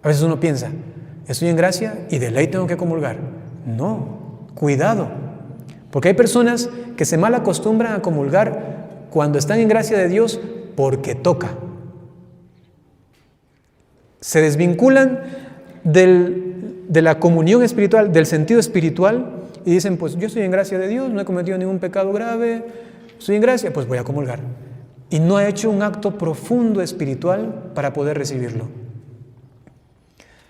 A veces uno piensa, estoy en gracia y de ley tengo que comulgar. No, cuidado, porque hay personas que se mal acostumbran a comulgar cuando están en gracia de Dios porque toca. Se desvinculan de la comunión espiritual, del sentido espiritual, y dicen, pues yo estoy en gracia de Dios, no he cometido ningún pecado grave, estoy en gracia, pues voy a comulgar. Y no ha hecho un acto profundo espiritual para poder recibirlo.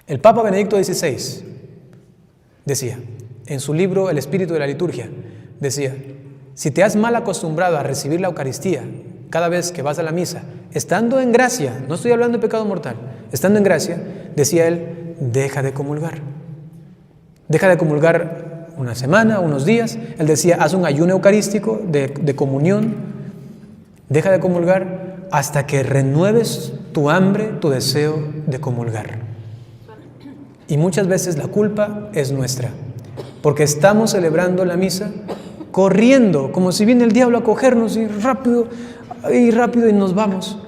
El Papa Benedicto XVI decía, en su libro El espíritu de la liturgia, decía, si te has mal acostumbrado a recibir la Eucaristía cada vez que vas a la misa, estando en gracia, no estoy hablando de pecado mortal, estando en gracia, decía él, deja de comulgar. Deja de comulgar una semana, unos días. Él decía, haz un ayuno eucarístico de comunión. Deja de comulgar hasta que renueves tu hambre, tu deseo de comulgar. Y muchas veces la culpa es nuestra, porque estamos celebrando la misa corriendo, como si viene el diablo a cogernos y rápido y nos vamos.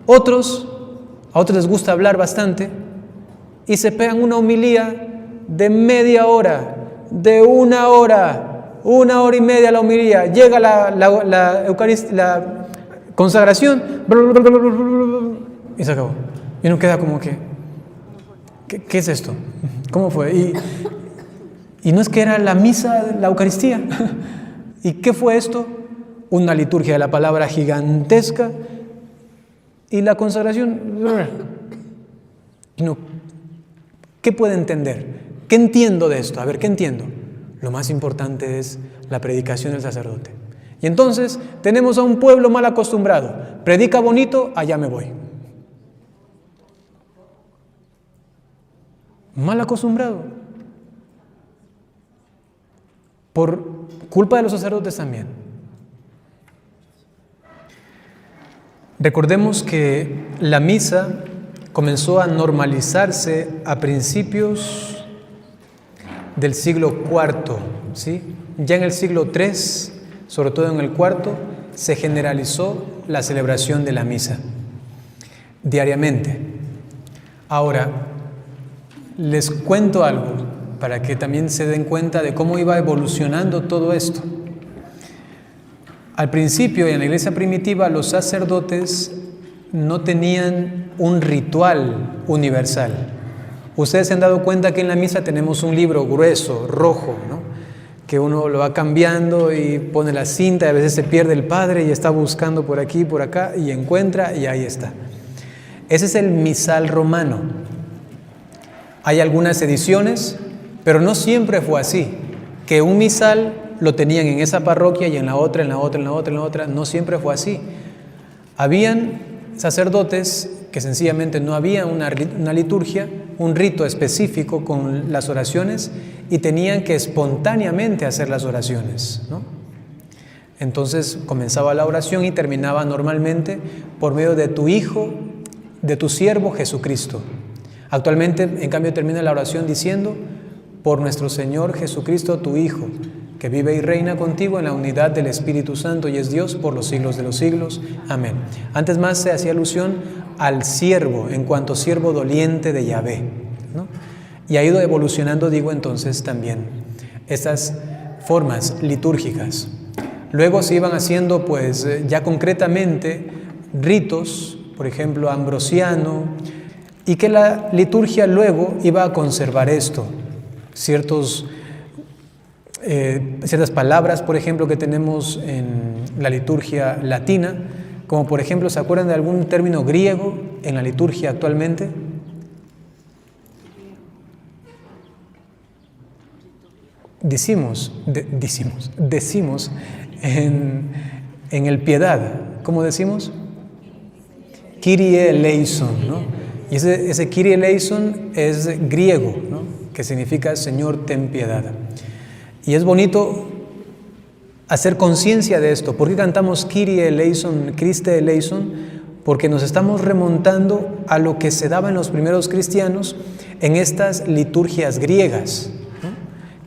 A otros les gusta hablar bastante y se pegan una homilía de media hora, de una hora y media la homilía. Llega la Eucaristía, la consagración y se acabó. Y uno queda como que, ¿qué es esto? ¿Cómo fue? Y no es que era la misa, la Eucaristía. ¿Y qué fue esto? Una liturgia de la palabra gigantesca y la consagración. ¿Qué puede entender? ¿Qué entiendo de esto? A ver, ¿qué entiendo? Lo más importante es la predicación del sacerdote. Y entonces tenemos a un pueblo mal acostumbrado. Predica bonito, allá me voy. Mal acostumbrado. Por culpa de los sacerdotes también. Recordemos que la misa comenzó a normalizarse a principios del siglo IV, ¿sí? Ya en el siglo III, sobre todo en el IV, se generalizó la celebración de la misa diariamente. Ahora, les cuento algo para que también se den cuenta de cómo iba evolucionando todo esto. Al principio, en la iglesia primitiva, los sacerdotes no tenían un ritual universal. Ustedes se han dado cuenta que en la misa tenemos un libro grueso, rojo, ¿no? Que uno lo va cambiando y pone la cinta, y a veces se pierde el padre y está buscando por aquí, por acá, y encuentra, y ahí está. Ese es el misal romano. Hay algunas ediciones, pero no siempre fue así, que un misal lo tenían en esa parroquia y en la otra, no siempre fue así. Habían sacerdotes que sencillamente no había una liturgia, un rito específico con las oraciones y tenían que espontáneamente hacer las oraciones, ¿no? Entonces comenzaba la oración y terminaba normalmente por medio de tu Hijo, de tu siervo Jesucristo. Actualmente, en cambio, termina la oración diciendo, por nuestro Señor Jesucristo, tu Hijo, que vive y reina contigo en la unidad del Espíritu Santo y es Dios por los siglos de los siglos. Amén. Antes más se hacía alusión al siervo, en cuanto siervo doliente de Yahvé, ¿no? Y ha ido evolucionando, digo entonces, también estas formas litúrgicas. Luego se iban haciendo, pues, ya concretamente ritos, por ejemplo, ambrosiano, y que la liturgia luego iba a conservar esto, ciertas palabras, por ejemplo, que tenemos en la liturgia latina, como por ejemplo, ¿se acuerdan de algún término griego en la liturgia actualmente? Decimos en el piedad, ¿cómo decimos? Kyrie eleison, ¿no? Y ese Kyrie eleison es griego, ¿no? Que significa Señor, ten piedad. Y es bonito hacer conciencia de esto. ¿Por qué cantamos Kyrie eleison, Christe eleison? Porque nos estamos remontando a lo que se daba en los primeros cristianos en estas liturgias griegas, ¿no?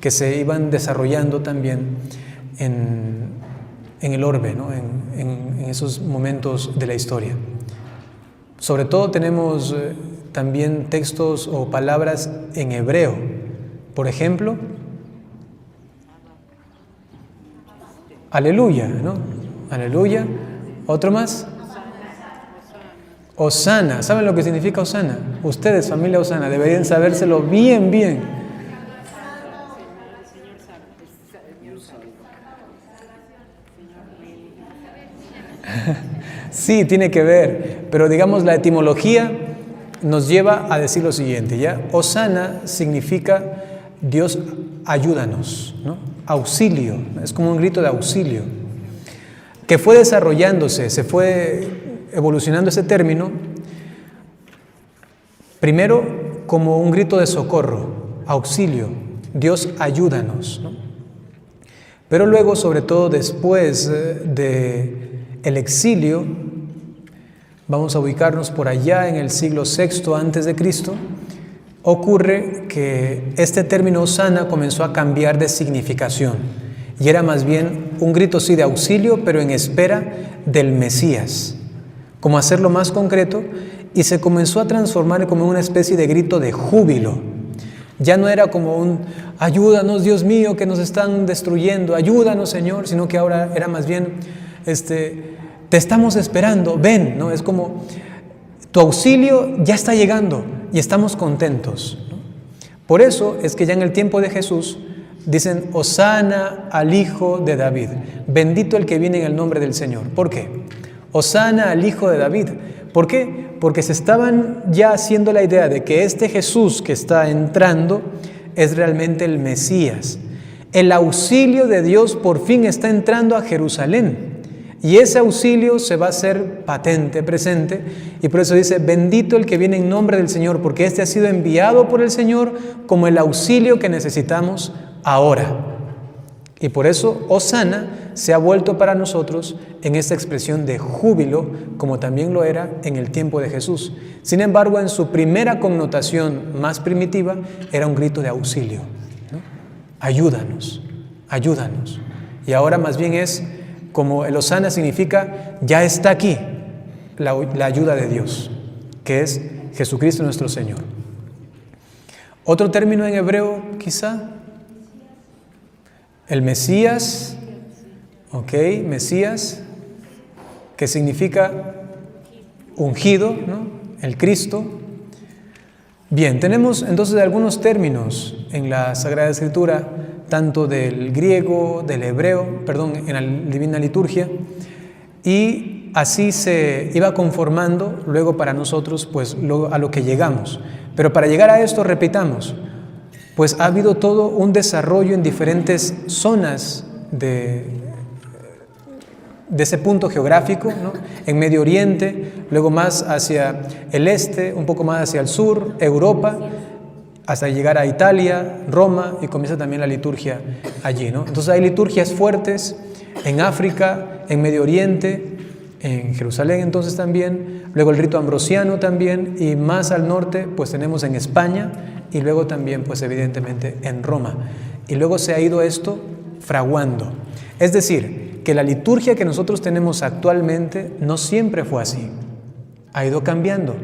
Que se iban desarrollando también en el orbe, ¿no? en esos momentos de la historia. Sobre todo tenemos también textos o palabras en hebreo. Por ejemplo, aleluya, ¿no? Aleluya. ¿Otro más? Osana. ¿Saben lo que significa Osana? Ustedes, familia Osana, deberían sabérselo bien, bien. Sí, tiene que ver, pero digamos la etimología nos lleva a decir lo siguiente, ¿ya? Osana significa Dios ayúdanos, ¿no? Auxilio, es como un grito de auxilio, que fue desarrollándose, se fue evolucionando ese término, primero como un grito de socorro, auxilio, Dios ayúdanos, ¿no? Pero luego, sobre todo después del exilio, vamos a ubicarnos por allá en el siglo VI antes de Cristo, ocurre que este término Osana comenzó a cambiar de significación y era más bien un grito sí de auxilio, pero en espera del Mesías, como hacerlo más concreto, y se comenzó a transformar como una especie de grito de júbilo. Ya no era como un ayúdanos Dios mío que nos están destruyendo, ayúdanos Señor, sino que ahora era más bien te estamos esperando, ven, ¿no? Es como tu auxilio ya está llegando y estamos contentos, ¿no? Por eso es que ya en el tiempo de Jesús dicen Hosana al Hijo de David, bendito el que viene en el nombre del Señor. ¿Por qué? Hosana al Hijo de David. ¿Por qué? Porque se estaban ya haciendo la idea de que este Jesús que está entrando es realmente el Mesías. El auxilio de Dios por fin está entrando a Jerusalén. Y ese auxilio se va a hacer patente, presente, y por eso dice, bendito el que viene en nombre del Señor, porque este ha sido enviado por el Señor como el auxilio que necesitamos ahora. Y por eso, Hosana se ha vuelto para nosotros en esta expresión de júbilo, como también lo era en el tiempo de Jesús. Sin embargo, en su primera connotación más primitiva, era un grito de auxilio, ¿no? Ayúdanos, ayúdanos. Y ahora más bien es como el Hosana significa, ya está aquí la ayuda de Dios, que es Jesucristo nuestro Señor. Otro término en hebreo, quizá, el Mesías, ¿ok? Mesías, que significa ungido, ¿no? El Cristo. Bien, tenemos entonces algunos términos en la Sagrada Escritura, tanto del griego, del hebreo, en la Divina Liturgia, y así se iba conformando luego para nosotros, pues a lo que llegamos. Pero para llegar a esto, repitamos, pues ha habido todo un desarrollo en diferentes zonas de ese punto geográfico, ¿no? En Medio Oriente, luego más hacia el este, un poco más hacia el sur, Europa, hasta llegar a Italia, Roma, y comienza también la liturgia allí, ¿no? Entonces hay liturgias fuertes en África, en Medio Oriente, en Jerusalén entonces también, luego el rito ambrosiano también, y más al norte pues tenemos en España, y luego también pues evidentemente en Roma. Y luego se ha ido esto fraguando. Es decir, que la liturgia que nosotros tenemos actualmente no siempre fue así. Ha ido cambiando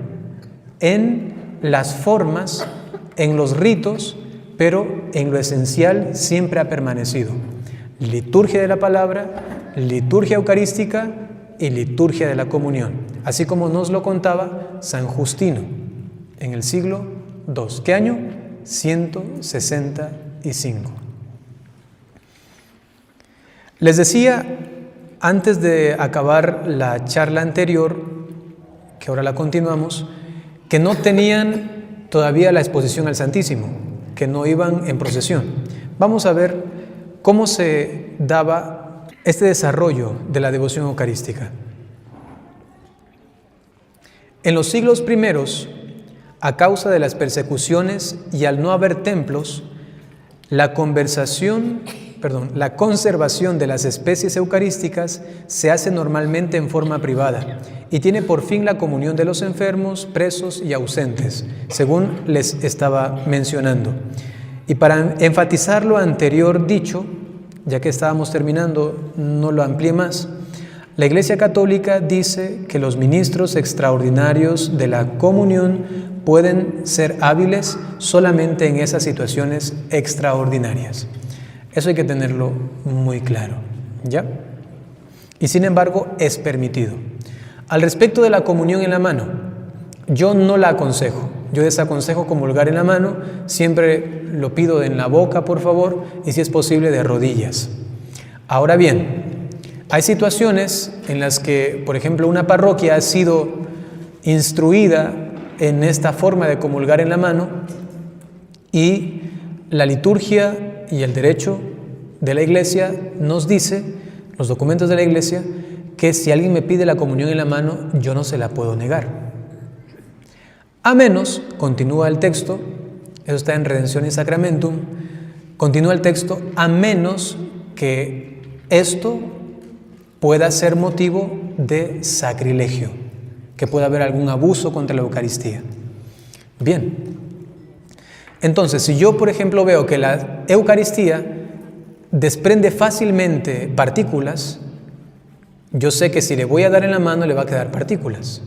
en las formas, en los ritos, pero en lo esencial siempre ha permanecido. Liturgia de la palabra, liturgia eucarística y liturgia de la comunión. Así como nos lo contaba San Justino en el siglo II. ¿Qué año? 165. Les decía, antes de acabar la charla anterior, que ahora la continuamos, que no tenían todavía la exposición al Santísimo, que no iban en procesión. Vamos a ver cómo se daba este desarrollo de la devoción eucarística. En los siglos primeros, a causa de las persecuciones y al no haber templos, la conservación de las especies eucarísticas se hace normalmente en forma privada y tiene por fin la comunión de los enfermos, presos y ausentes, según les estaba mencionando. Y para enfatizar lo anterior dicho, ya que estábamos terminando, no lo amplié más, la Iglesia Católica dice que los ministros extraordinarios de la comunión pueden ser hábiles solamente en esas situaciones extraordinarias. Eso hay que tenerlo muy claro, ¿ya? Y sin embargo, es permitido. Al respecto de la comunión en la mano, yo no la aconsejo. Yo desaconsejo comulgar en la mano, siempre lo pido en la boca, por favor, y si es posible de rodillas. Ahora bien, hay situaciones en las que, por ejemplo, una parroquia ha sido instruida en esta forma de comulgar en la mano y la liturgia y el derecho de la Iglesia nos dice, los documentos de la Iglesia, que si alguien me pide la comunión en la mano, yo no se la puedo negar. A menos, continúa el texto, eso está en Redención y Sacramentum, continúa el texto, a menos que esto pueda ser motivo de sacrilegio, que pueda haber algún abuso contra la Eucaristía. Bien, entonces, si yo, por ejemplo, veo que la Eucaristía desprende fácilmente partículas, yo sé que si le voy a dar en la mano le va a quedar partículas.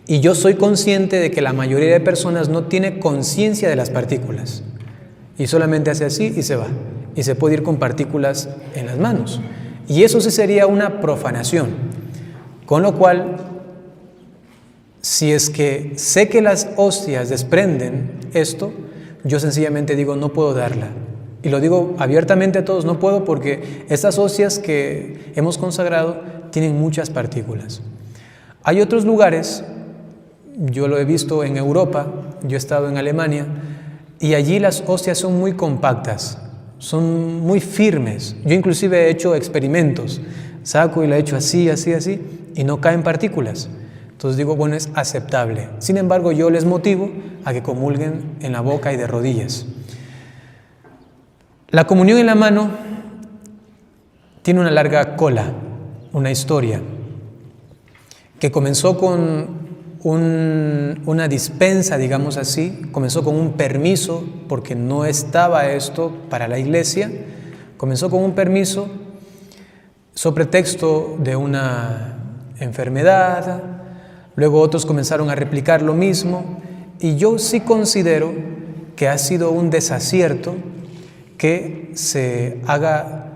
Y yo soy consciente de que la mayoría de personas no tiene conciencia de las partículas y solamente hace así y se va. Y se puede ir con partículas en las manos. Y eso sí sería una profanación. Con lo cual, si es que sé que las hostias desprenden esto, yo sencillamente digo no puedo darla. Y lo digo abiertamente a todos, no puedo porque estas hostias que hemos consagrado tienen muchas partículas. Hay otros lugares, yo lo he visto en Europa, yo he estado en Alemania, y allí las hostias son muy compactas, son muy firmes. Yo inclusive he hecho experimentos, saco y la echo así, así, así, y no caen partículas. Entonces digo, bueno, es aceptable. Sin embargo, yo les motivo a que comulguen en la boca y de rodillas. La comunión en la mano tiene una larga cola, una historia, que comenzó con una dispensa, digamos así, comenzó con un permiso, porque no estaba esto para la Iglesia, comenzó con un permiso sobre pretexto de una enfermedad, luego otros comenzaron a replicar lo mismo, y yo sí considero que ha sido un desacierto que se haga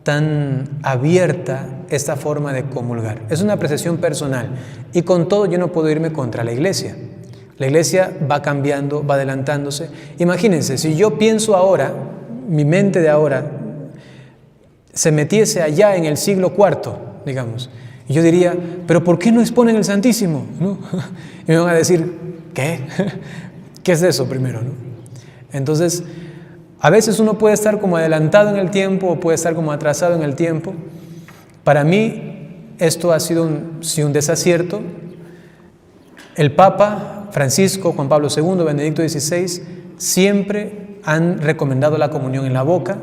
tan abierta esta forma de comulgar. Es una apreciación personal y con todo yo no puedo irme contra la Iglesia. La Iglesia va cambiando, va adelantándose. Imagínense, si yo pienso ahora, mi mente de ahora se metiese allá en el siglo IV, digamos, y yo diría, pero ¿por qué no exponen el Santísimo? ¿No? Y me van a decir, ¿qué? ¿Qué es eso primero? ¿No? Entonces, a veces uno puede estar como adelantado en el tiempo o puede estar como atrasado en el tiempo. Para mí esto ha sido un desacierto. El Papa Francisco, Juan Pablo II, Benedicto XVI, siempre han recomendado la comunión en la boca,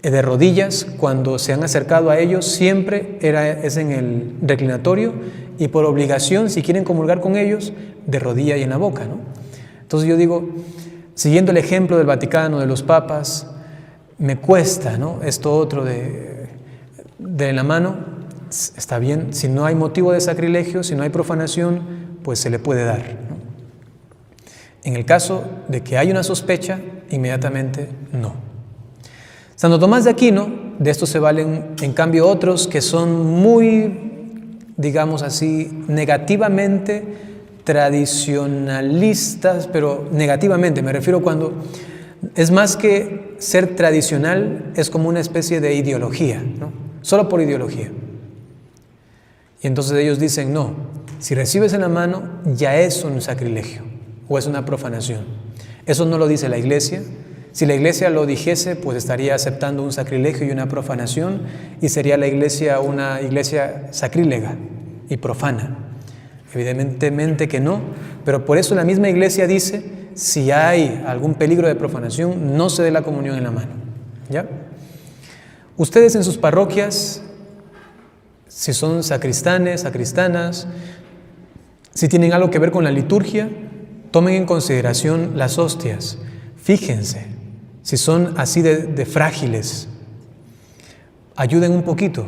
de rodillas. Cuando se han acercado a ellos siempre es en el reclinatorio y por obligación, si quieren comulgar con ellos, de rodilla y en la boca, ¿no? Entonces yo digo, siguiendo el ejemplo del Vaticano, de los papas, me cuesta, ¿no? Esto otro de la mano, está bien, si no hay motivo de sacrilegio, si no hay profanación, pues se le puede dar, ¿no? En el caso de que hay una sospecha, inmediatamente no. Santo Tomás de Aquino, de esto se valen en cambio otros que son muy, digamos así, negativamente tradicionalistas, pero negativamente, me refiero cuando es más que ser tradicional, es como una especie de ideología, ¿no? Solo por ideología. Y entonces ellos dicen, no, si recibes en la mano ya es un sacrilegio o es una profanación. Eso no lo dice la Iglesia. Si la Iglesia lo dijese, pues estaría aceptando un sacrilegio y una profanación y sería la Iglesia una iglesia sacrílega y profana. Evidentemente que no, pero por eso la misma Iglesia dice, si hay algún peligro de profanación, no se dé la comunión en la mano, ¿ya? Ustedes en sus parroquias, si son sacristanes, sacristanas, si tienen algo que ver con la liturgia, tomen en consideración las hostias. Fíjense, si son así de frágiles, ayuden un poquito.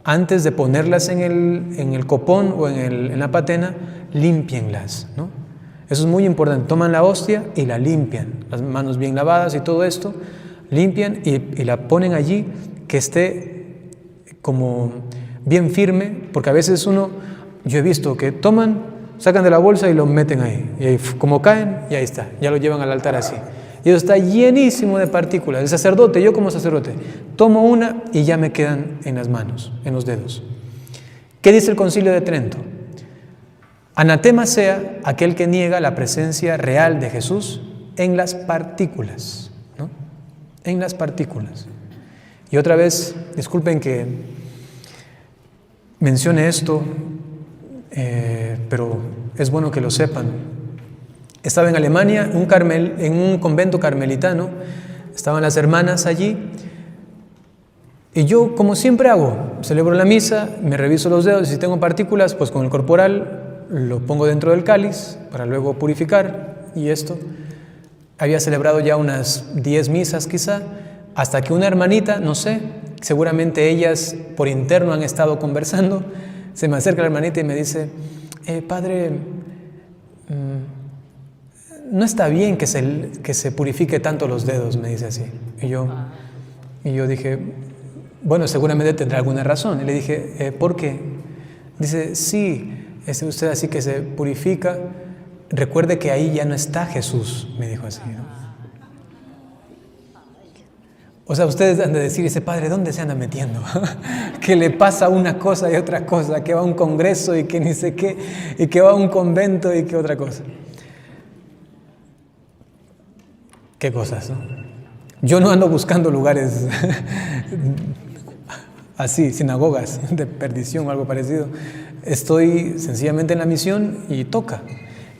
Antes de ponerlas en el copón o en la patena, límpienlas, ¿no? Eso es muy importante. Toman la hostia y la limpian, las manos bien lavadas y todo esto, limpian y la ponen allí que esté como bien firme, porque a veces yo he visto que toman, sacan de la bolsa y lo meten ahí, y ahí como caen, y ahí está, ya lo llevan al altar así. Y eso está llenísimo de partículas. El sacerdote, yo como sacerdote, tomo una y ya me quedan en las manos, en los dedos. ¿Qué dice el Concilio de Trento? Anatema sea aquel que niega la presencia real de Jesús en las partículas, ¿no? En las partículas. Y otra vez, disculpen que mencione esto, pero es bueno que lo sepan. Estaba en Alemania, en un convento carmelitano, estaban las hermanas allí, y yo, como siempre hago, celebro la misa, me reviso los dedos, y si tengo partículas, pues con el corporal lo pongo dentro del cáliz para luego purificar, y esto. Había celebrado ya unas 10 misas quizá, hasta que una hermanita, no sé, seguramente ellas por interno han estado conversando, se me acerca la hermanita y me dice, padre, no está bien que se purifique tanto los dedos, me dice así. Y yo dije, bueno, seguramente tendrá alguna razón. Y le dije, ¿por qué? Dice, sí, es usted así que se purifica, recuerde que ahí ya no está Jesús, me dijo así, ¿no? O sea, ustedes han de decir, ese padre, ¿dónde se anda metiendo? Que le pasa una cosa y otra cosa, que va a un congreso y que ni sé qué, y que va a un convento y que otra cosa. ¿Qué cosas, no? Yo no ando buscando lugares así, sinagogas de perdición o algo parecido. Estoy sencillamente en la misión y toca.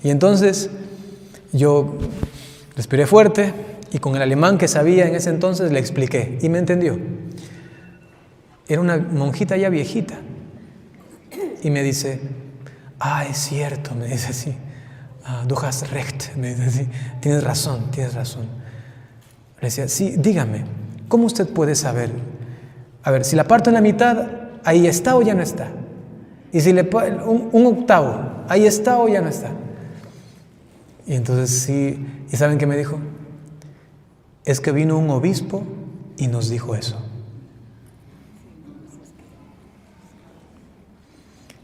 Y entonces yo respiré fuerte y con el alemán que sabía en ese entonces le expliqué y me entendió. Era una monjita ya viejita y me dice, es cierto, me dice así, du hast recht, me dice así, tienes razón. Le decía, sí, dígame, ¿cómo usted puede saber? A ver, si la parto en la mitad, ¿ahí está o ya no está? Y si un octavo, ¿ahí está o ya no está? Y entonces sí, ¿y saben qué me dijo? Es que vino un obispo y nos dijo eso.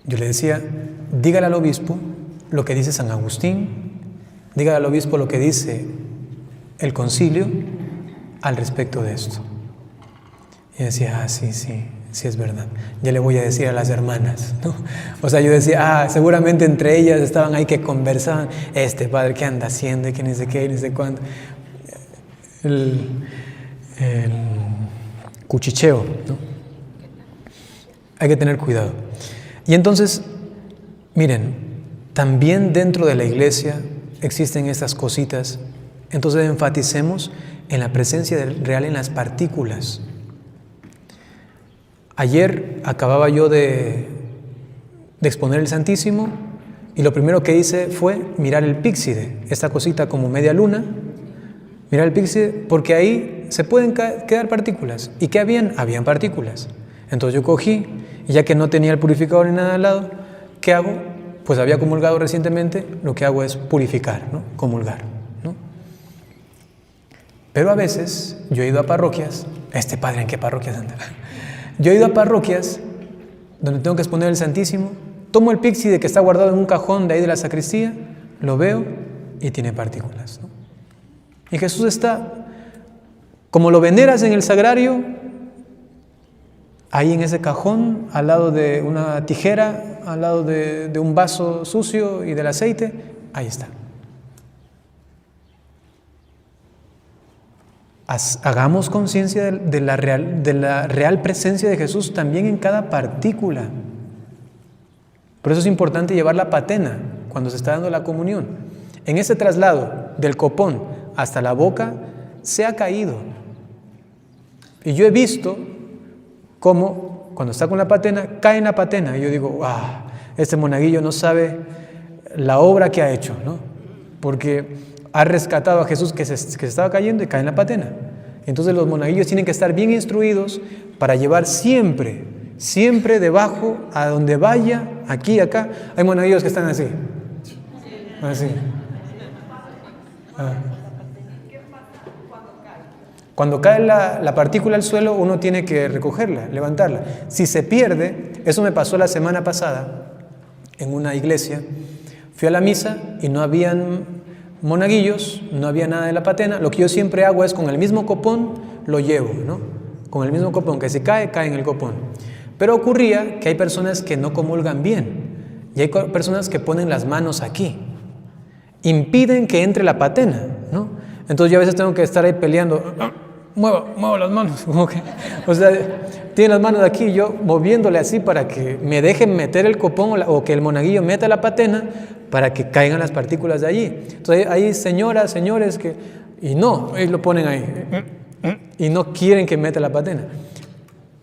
Yo le decía, dígale al obispo lo que dice San Agustín, dígale al obispo lo que dice el concilio al respecto de esto. Y decía, sí es verdad. Ya le voy a decir a las hermanas, ¿no? O sea, yo decía, seguramente entre ellas estaban ahí que conversaban, este padre, ¿qué anda haciendo? Y que ni sé qué, ni sé cuánto. El cuchicheo, ¿no? Hay que tener cuidado. Y entonces, miren, también dentro de la iglesia existen estas cositas. Entonces enfaticemos en la presencia real en las partículas. Ayer acababa yo de exponer el Santísimo y lo primero que hice fue mirar el píxide, esta cosita como media luna, mirar el píxide porque ahí se pueden quedar partículas. ¿Y qué habían? Habían partículas. Entonces yo cogí y ya que no tenía el purificador ni nada al lado, ¿qué hago? Pues había comulgado recientemente, lo que hago es purificar, ¿no? Comulgar, ¿no? Pero a veces yo he ido a parroquias, este padre, ¿en qué parroquias anda? Yo he ido a parroquias donde tengo que exponer el Santísimo, tomo el píxide que está guardado en un cajón de ahí de la sacristía, lo veo y tiene partículas, ¿no? Y Jesús está, como lo veneras en el sagrario, ahí en ese cajón, al lado de una tijera, al lado de un vaso sucio y del aceite, ahí está. Hagamos conciencia de la real presencia de Jesús también en cada partícula. Por eso es importante llevar la patena cuando se está dando la comunión. En ese traslado del copón hasta la boca se ha caído. Y yo he visto cómo cuando está con la patena, cae en la patena. Y yo digo, este monaguillo no sabe la obra que ha hecho, ¿no? Porque ha rescatado a Jesús que se estaba cayendo y cae en la patena. Entonces los monaguillos tienen que estar bien instruidos para llevar siempre debajo, a donde vaya, aquí, acá. Hay monaguillos que están así. Ah. Cuando cae la partícula al suelo, uno tiene que recogerla, levantarla. Si se pierde, eso me pasó la semana pasada en una iglesia. Fui a la misa y no habían monaguillos, no había nada de la patena. Lo que yo siempre hago es con el mismo copón lo llevo, ¿no? Con el mismo copón, que si cae, cae en el copón. Pero ocurría que hay personas que no comulgan bien y hay personas que ponen las manos aquí, impiden que entre la patena, ¿no? Entonces yo a veces tengo que estar ahí peleando. Muevo las manos, como que, o sea, tiene las manos aquí, yo moviéndole así para que me dejen meter el copón o que el monaguillo meta la patena para que caigan las partículas de allí. Entonces hay señoras, señores que, y no, ellos lo ponen ahí, y no quieren que meta la patena.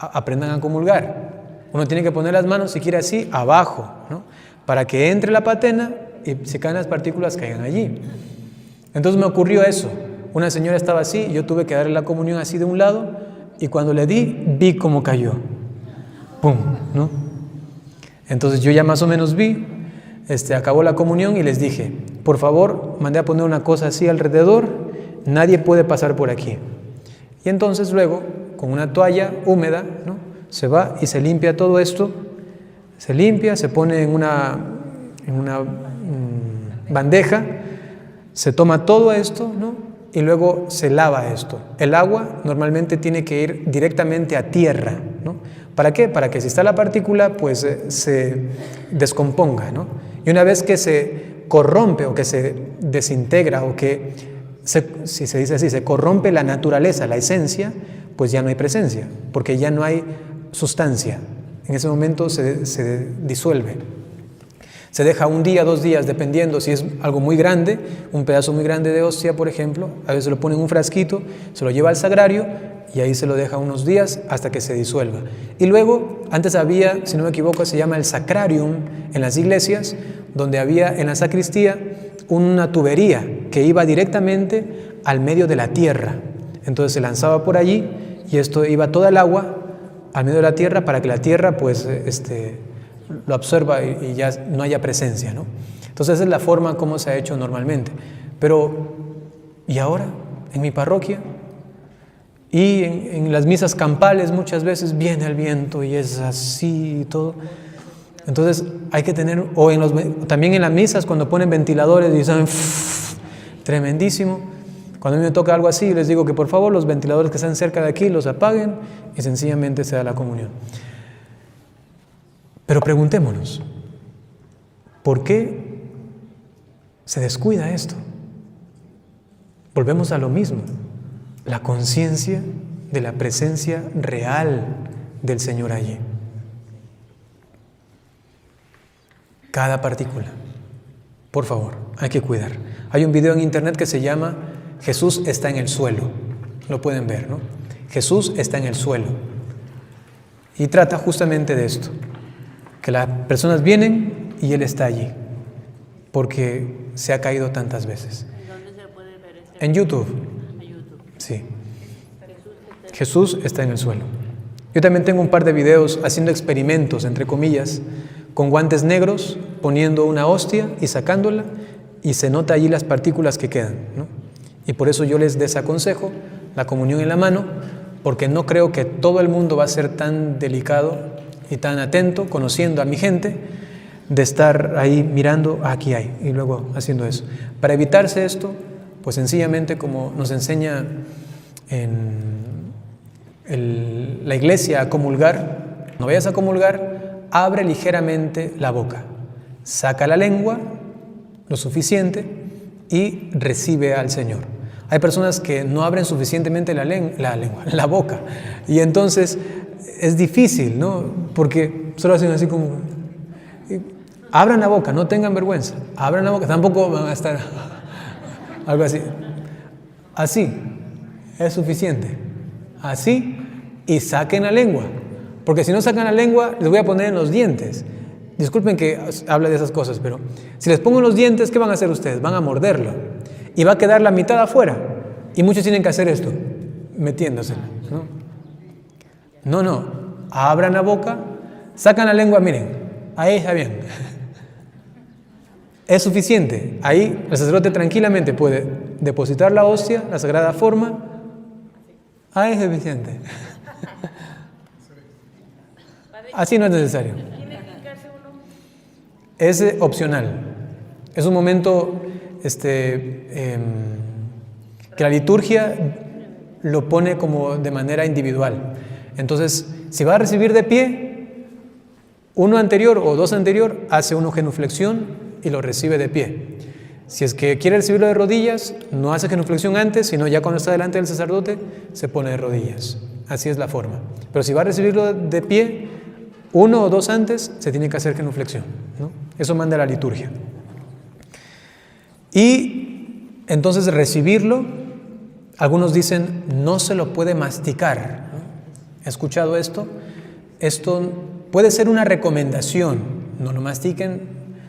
Aprendan a comulgar. Uno tiene que poner las manos, si quiere así, abajo, ¿no? Para que entre la patena y si caen las partículas, caigan allí. Entonces me ocurrió eso. Una señora estaba así, yo tuve que darle la comunión así de un lado y cuando le di, vi cómo cayó. ¡Pum! ¿No? Entonces yo ya más o menos vi, acabó la comunión y les dije, por favor, mandé a poner una cosa así alrededor, nadie puede pasar por aquí. Y entonces luego, con una toalla húmeda, ¿no? Se va y se limpia todo esto, se limpia, se pone en una bandeja, se toma todo esto, ¿no? Y luego se lava esto. El agua normalmente tiene que ir directamente a tierra, ¿no? ¿Para qué? Para que si está la partícula, pues se descomponga, ¿no? Y una vez que se corrompe o que se desintegra o que, si se dice así, se corrompe la naturaleza, la esencia, pues ya no hay presencia, porque ya no hay sustancia. En ese momento se disuelve. Se deja un día, 2 días, dependiendo si es algo muy grande, un pedazo muy grande de hostia, por ejemplo, a veces lo pone en un frasquito, se lo lleva al sagrario y ahí se lo deja unos días hasta que se disuelva. Y luego, antes había, si no me equivoco, se llama el sacrarium en las iglesias, donde había en la sacristía una tubería que iba directamente al medio de la tierra. Entonces se lanzaba por allí y esto iba toda el agua al medio de la tierra para que la tierra, pues, lo absorba y ya no haya presencia, ¿no? Entonces esa es la forma como se ha hecho normalmente. Pero, ¿y ahora? En mi parroquia y en las misas campales muchas veces viene el viento y es así y todo. Entonces hay que tener, también en las misas cuando ponen ventiladores y saben, tremendísimo. Cuando a mí me toca algo así, les digo que por favor los ventiladores que están cerca de aquí los apaguen y sencillamente se da la comunión. Pero preguntémonos, ¿por qué se descuida esto? Volvemos a lo mismo, la conciencia de la presencia real del Señor allí. Cada partícula, por favor, hay que cuidar. Hay un video en internet que se llama Jesús está en el suelo, lo pueden ver, ¿no? Jesús está en el suelo y trata justamente de esto. Que las personas vienen y Él está allí, porque se ha caído tantas veces. ¿Dónde se puede ver ese? En YouTube. En YouTube. Sí. Jesús está en el suelo. Yo también tengo un par de videos haciendo experimentos, entre comillas, con guantes negros, poniendo una hostia y sacándola, y se nota allí las partículas que quedan, ¿no? Y por eso yo les desaconsejo la comunión en la mano, porque no creo que todo el mundo va a ser tan delicado y tan atento, conociendo a mi gente, de estar ahí mirando, aquí hay, y luego haciendo eso. Para evitarse esto, pues sencillamente como nos enseña en la iglesia a comulgar, no vayas a comulgar, abre ligeramente la boca, saca la lengua, lo suficiente, y recibe al Señor. Hay personas que no abren suficientemente la boca, y entonces es difícil, ¿no? Porque solo hacen así como... Abran la boca, no tengan vergüenza. Abran la boca, tampoco van a estar algo así. Así es suficiente. Así, y saquen la lengua. Porque si no sacan la lengua, les voy a poner en los dientes. Disculpen que hable de esas cosas, pero si les pongo en los dientes, ¿qué van a hacer ustedes? Van a morderlo. Y va a quedar la mitad afuera. Y muchos tienen que hacer esto, metiéndosela, ¿no? No, abran la boca, sacan la lengua, miren, ahí está bien. Es suficiente. Ahí el sacerdote tranquilamente puede depositar la hostia, la sagrada forma. Ahí es suficiente. Así no es necesario. ¿Tiene que hincarse uno? Es opcional. Es un momento que la liturgia lo pone como de manera individual. Entonces, si va a recibir de pie, uno anterior o dos anterior, hace uno genuflexión y lo recibe de pie. Si es que quiere recibirlo de rodillas, no hace genuflexión antes, sino ya cuando está delante del sacerdote, se pone de rodillas. Así es la forma. Pero si va a recibirlo de pie, uno o dos antes, se tiene que hacer genuflexión, ¿no? Eso manda la liturgia. Y entonces recibirlo, algunos dicen, no se lo puede masticar, ¿no? ¿He escuchado esto? Esto puede ser una recomendación, no lo mastiquen,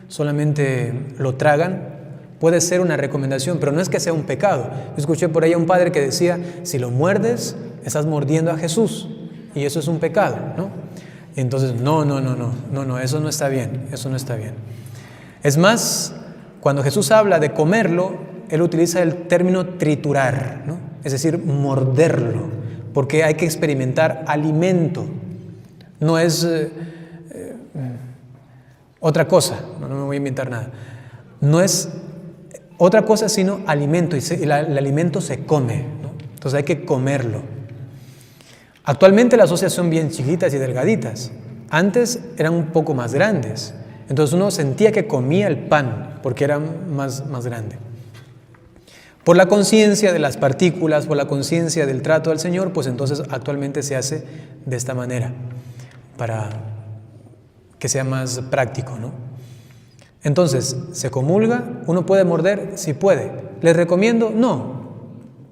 solamente lo tragan. Puede ser una recomendación, pero no es que sea un pecado. Yo escuché por ahí a un padre que decía, si lo muerdes, estás mordiendo a Jesús, y eso es un pecado, ¿no? Y entonces, no, eso no está bien, eso no está bien. Es más, cuando Jesús habla de comerlo, Él utiliza el término triturar, ¿no? Es decir, morderlo, porque hay que experimentar alimento. No es otra cosa, no me voy a inventar nada. No es otra cosa sino alimento, y el alimento se come, ¿no? Entonces hay que comerlo. Actualmente las hostias son bien chiquitas y delgaditas. Antes eran un poco más grandes. Entonces uno sentía que comía el pan porque era más grande. Por la conciencia de las partículas, por la conciencia del trato al Señor, pues entonces actualmente se hace de esta manera para que sea más práctico, ¿no? Entonces, ¿se comulga? ¿Uno puede morder? Sí puede. ¿Les recomiendo? No.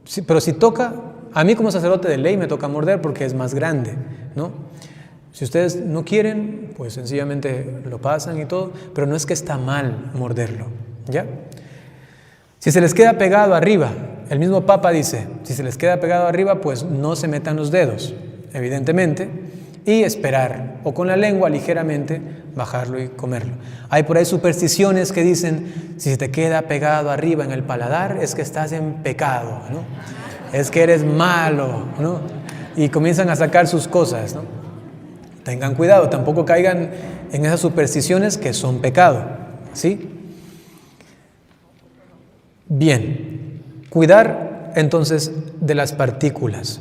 Sí, pero si toca, a mí como sacerdote de ley me toca morder porque es más grande, ¿no? Si ustedes no quieren, pues sencillamente lo pasan y todo, pero no es que está mal morderlo, ¿ya? Si se les queda pegado arriba, el mismo Papa dice, si se les queda pegado arriba, pues no se metan los dedos, evidentemente, y esperar, o con la lengua ligeramente bajarlo y comerlo. Hay por ahí supersticiones que dicen, si se te queda pegado arriba en el paladar, es que estás en pecado, ¿no? Es que eres malo, ¿no? Y comienzan a sacar sus cosas, ¿no? Tengan cuidado, tampoco caigan en esas supersticiones que son pecado, ¿sí? Bien, cuidar entonces de las partículas.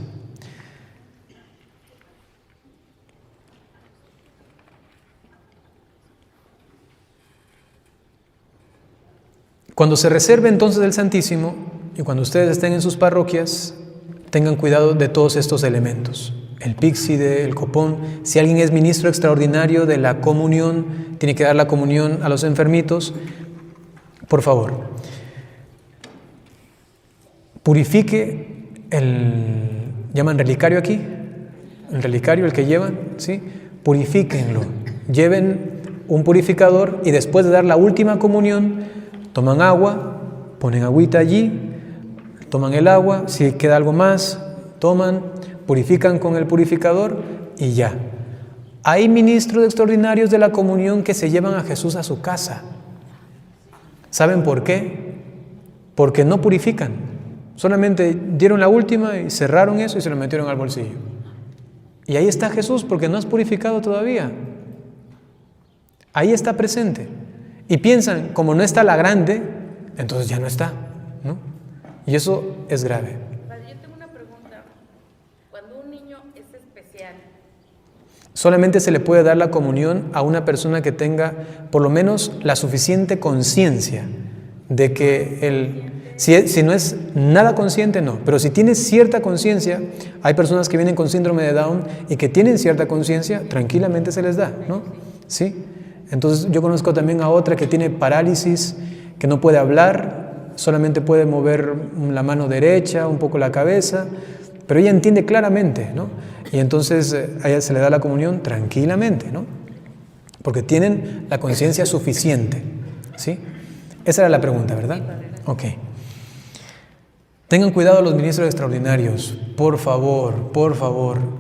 Cuando se reserve entonces el Santísimo y cuando ustedes estén en sus parroquias, tengan cuidado de todos estos elementos. El píxide, el copón. Si alguien es ministro extraordinario de la comunión, tiene que dar la comunión a los enfermitos, por favor. Purifique llaman relicario aquí, el relicario, el que llevan, ¿sí? Purifíquenlo. Lleven un purificador y después de dar la última comunión, toman agua, ponen agüita allí, toman el agua, si queda algo más, toman, purifican con el purificador y ya. Hay ministros extraordinarios de la comunión que se llevan a Jesús a su casa. ¿Saben por qué? Porque no purifican. Solamente dieron la última y cerraron eso y se lo metieron al bolsillo. Y ahí está Jesús porque no has purificado todavía. Ahí está presente. Y piensan, como no está la grande, entonces ya no está, ¿no? Y eso es grave. Padre, yo tengo una pregunta. Cuando un niño es especial, solamente se le puede dar la comunión a una persona que tenga por lo menos la suficiente conciencia de que si no es nada consciente, no, pero si tiene cierta conciencia, hay personas que vienen con síndrome de Down y que tienen cierta conciencia, tranquilamente se les da, ¿no? ¿Sí? Entonces yo conozco también a otra que tiene parálisis, que no puede hablar, solamente puede mover la mano derecha, un poco la cabeza, pero ella entiende claramente, ¿no? Y entonces a ella se le da la comunión tranquilamente, ¿no? Porque tienen la conciencia suficiente, ¿sí? Esa era la pregunta, ¿verdad? Ok. Tengan cuidado los ministros extraordinarios, por favor,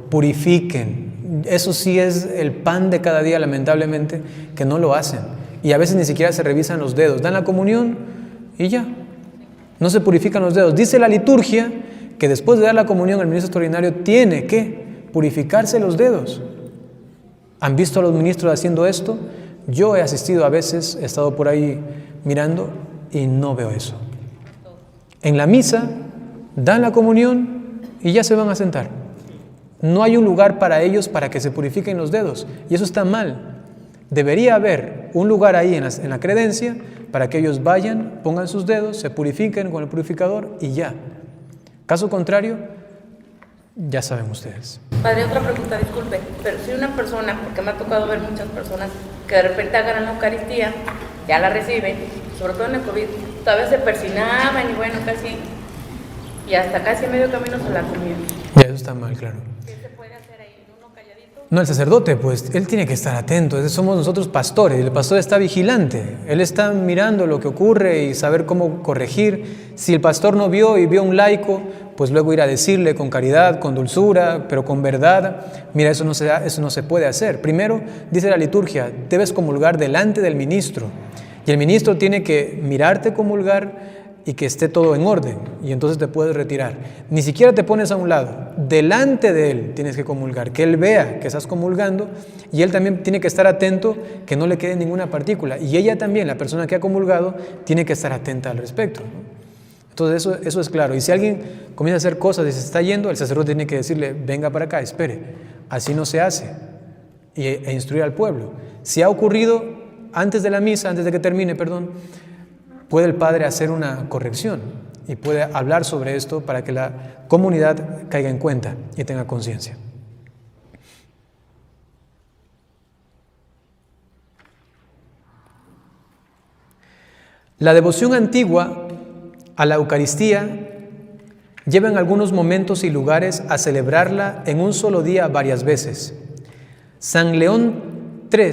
purifiquen. Eso sí es el pan de cada día, lamentablemente, que no lo hacen, Y a veces ni siquiera se revisan los dedos. Dan la comunión y ya. No se purifican los dedos. Dice la liturgia que después de dar la comunión el ministro extraordinario tiene que purificarse los dedos. ¿Han visto a los ministros haciendo esto? Yo he asistido a veces, he estado por ahí mirando y no veo eso. En la misa dan la comunión y ya se van a sentar. No hay un lugar para ellos para que se purifiquen los dedos y eso está mal. Debería haber un lugar ahí en la credencia para que ellos vayan, pongan sus dedos, se purifiquen con el purificador y ya. Caso contrario, ya saben ustedes. Padre, otra pregunta, disculpe, pero si una persona, porque me ha tocado ver muchas personas que de repente agarran la Eucaristía, ya la reciben, sobre todo en el COVID, todavía se persinaban y bueno, casi, y hasta casi a medio camino se la comían. Ya, eso está mal, claro. ¿Qué se puede hacer ahí? ¿Uno calladito? No, el sacerdote, pues, él tiene que estar atento. Somos nosotros pastores, el pastor está vigilante. Él está mirando lo que ocurre y saber cómo corregir. Si el pastor no vio y vio un laico, pues luego ir a decirle con caridad, con dulzura, pero con verdad, mira, eso no se puede hacer. Primero, dice la liturgia, debes comulgar delante del ministro. Y el ministro tiene que mirarte comulgar y que esté todo en orden, y entonces te puedes retirar. Ni siquiera te pones a un lado, delante de él tienes que comulgar, que él vea que estás comulgando, y él también tiene que estar atento que no le quede ninguna partícula, y ella también, la persona que ha comulgado, tiene que estar atenta al respecto, ¿no? Entonces eso es claro, y si alguien comienza a hacer cosas y se está yendo, el sacerdote tiene que decirle, venga para acá, espere, así no se hace, e instruir al pueblo. Si ha ocurrido antes de la misa, antes de que termine, puede el padre hacer una corrección y puede hablar sobre esto para que la comunidad caiga en cuenta y tenga conciencia. La devoción antigua a la Eucaristía lleva en algunos momentos y lugares a celebrarla en un solo día varias veces. San León III,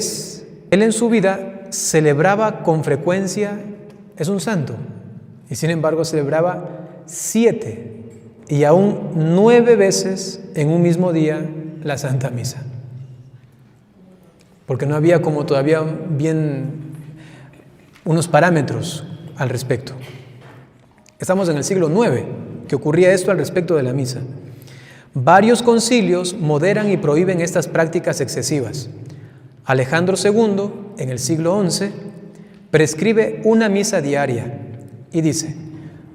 él en su vida celebraba con frecuencia. Es un santo, y sin embargo celebraba 7 y aún 9 veces en un mismo día la Santa Misa. Porque no había como todavía bien unos parámetros al respecto. Estamos en el siglo IX, que ocurría esto al respecto de la misa. Varios concilios moderan y prohíben estas prácticas excesivas. Alejandro II, en el siglo XI, prescribe una misa diaria y dice,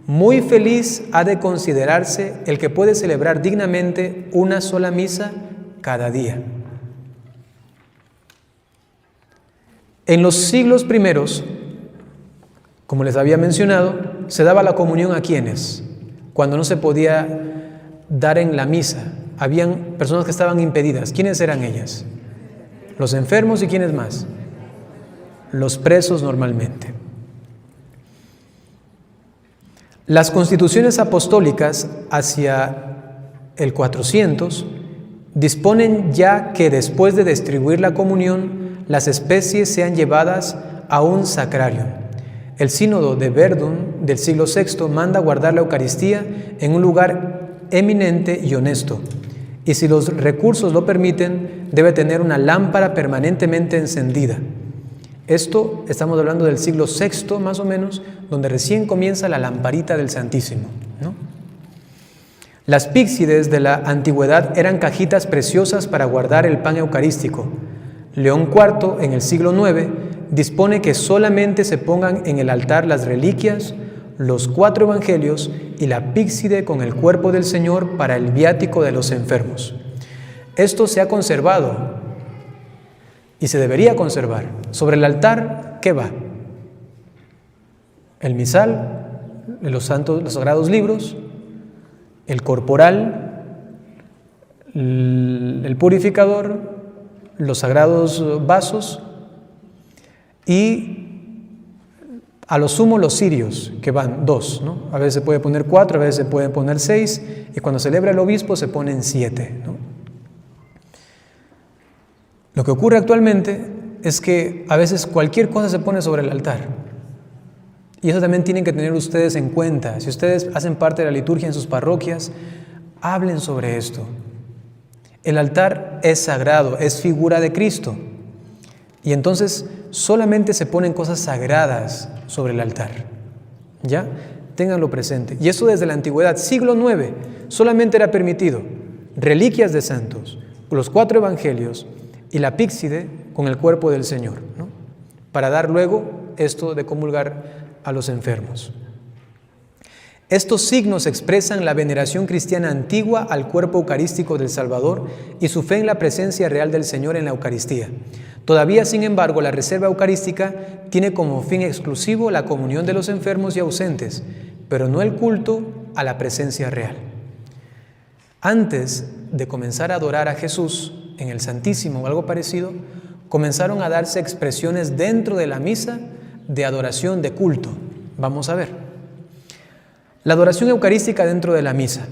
muy feliz ha de considerarse el que puede celebrar dignamente una sola misa cada día. En los siglos primeros, como les había mencionado, se daba la comunión a quienes, cuando no se podía dar en la misa, habían personas que estaban impedidas. ¿Quiénes eran ellas? Los enfermos y ¿quiénes más? Los presos normalmente. Las constituciones apostólicas hacia el 400 disponen ya que después de distribuir la comunión, las especies sean llevadas a un sacrario. El sínodo de Verdun del siglo VI manda guardar la Eucaristía en un lugar eminente y honesto, y si los recursos lo permiten, debe tener una lámpara permanentemente encendida. Esto estamos hablando del siglo VI más o menos, donde recién comienza la lamparita del Santísimo, ¿no? Las píxides de la antigüedad eran cajitas preciosas para guardar el pan eucarístico. León IV, en el siglo IX, dispone que solamente se pongan en el altar las reliquias, los 4 evangelios y la píxide con el cuerpo del Señor para el viático de los enfermos. Esto se ha conservado y se debería conservar. Sobre el altar, ¿qué va? El misal, los sagrados libros, el corporal, el purificador, los sagrados vasos y a lo sumo los cirios, que van 2, ¿no? A veces se puede poner 4, a veces se puede poner 6 y cuando celebra el obispo se ponen 7, ¿no? Lo que ocurre actualmente es que a veces cualquier cosa se pone sobre el altar. Y eso también tienen que tener ustedes en cuenta. Si ustedes hacen parte de la liturgia en sus parroquias, hablen sobre esto. El altar es sagrado, es figura de Cristo. Y entonces solamente se ponen cosas sagradas sobre el altar. ¿Ya? Ténganlo presente. Y eso desde la antigüedad, siglo IX, solamente era permitido reliquias de santos, los 4 evangelios y la píxide con el cuerpo del Señor, ¿no? Para dar luego esto de comulgar a los enfermos. Estos signos expresan la veneración cristiana antigua al cuerpo eucarístico del Salvador y su fe en la presencia real del Señor en la Eucaristía. Todavía, sin embargo, la reserva eucarística tiene como fin exclusivo la comunión de los enfermos y ausentes, pero no el culto a la presencia real. Antes de comenzar a adorar a Jesús en el Santísimo o algo parecido, comenzaron a darse expresiones dentro de la misa de adoración, de culto. Vamos a ver. La adoración eucarística dentro de la misa.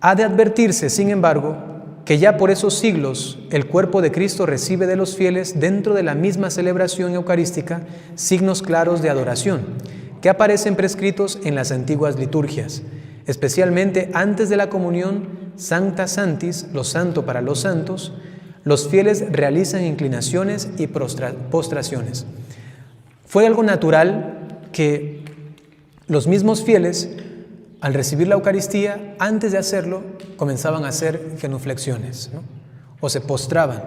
Ha de advertirse, sin embargo, que ya por esos siglos el cuerpo de Cristo recibe de los fieles dentro de la misma celebración eucarística signos claros de adoración, que aparecen prescritos en las antiguas liturgias, especialmente antes de la comunión Sancta Sanctis, lo santo para los santos. Los fieles realizan inclinaciones y postraciones. Fue algo natural que los mismos fieles, al recibir la Eucaristía, antes de hacerlo, comenzaban a hacer genuflexiones, ¿no? O se postraban.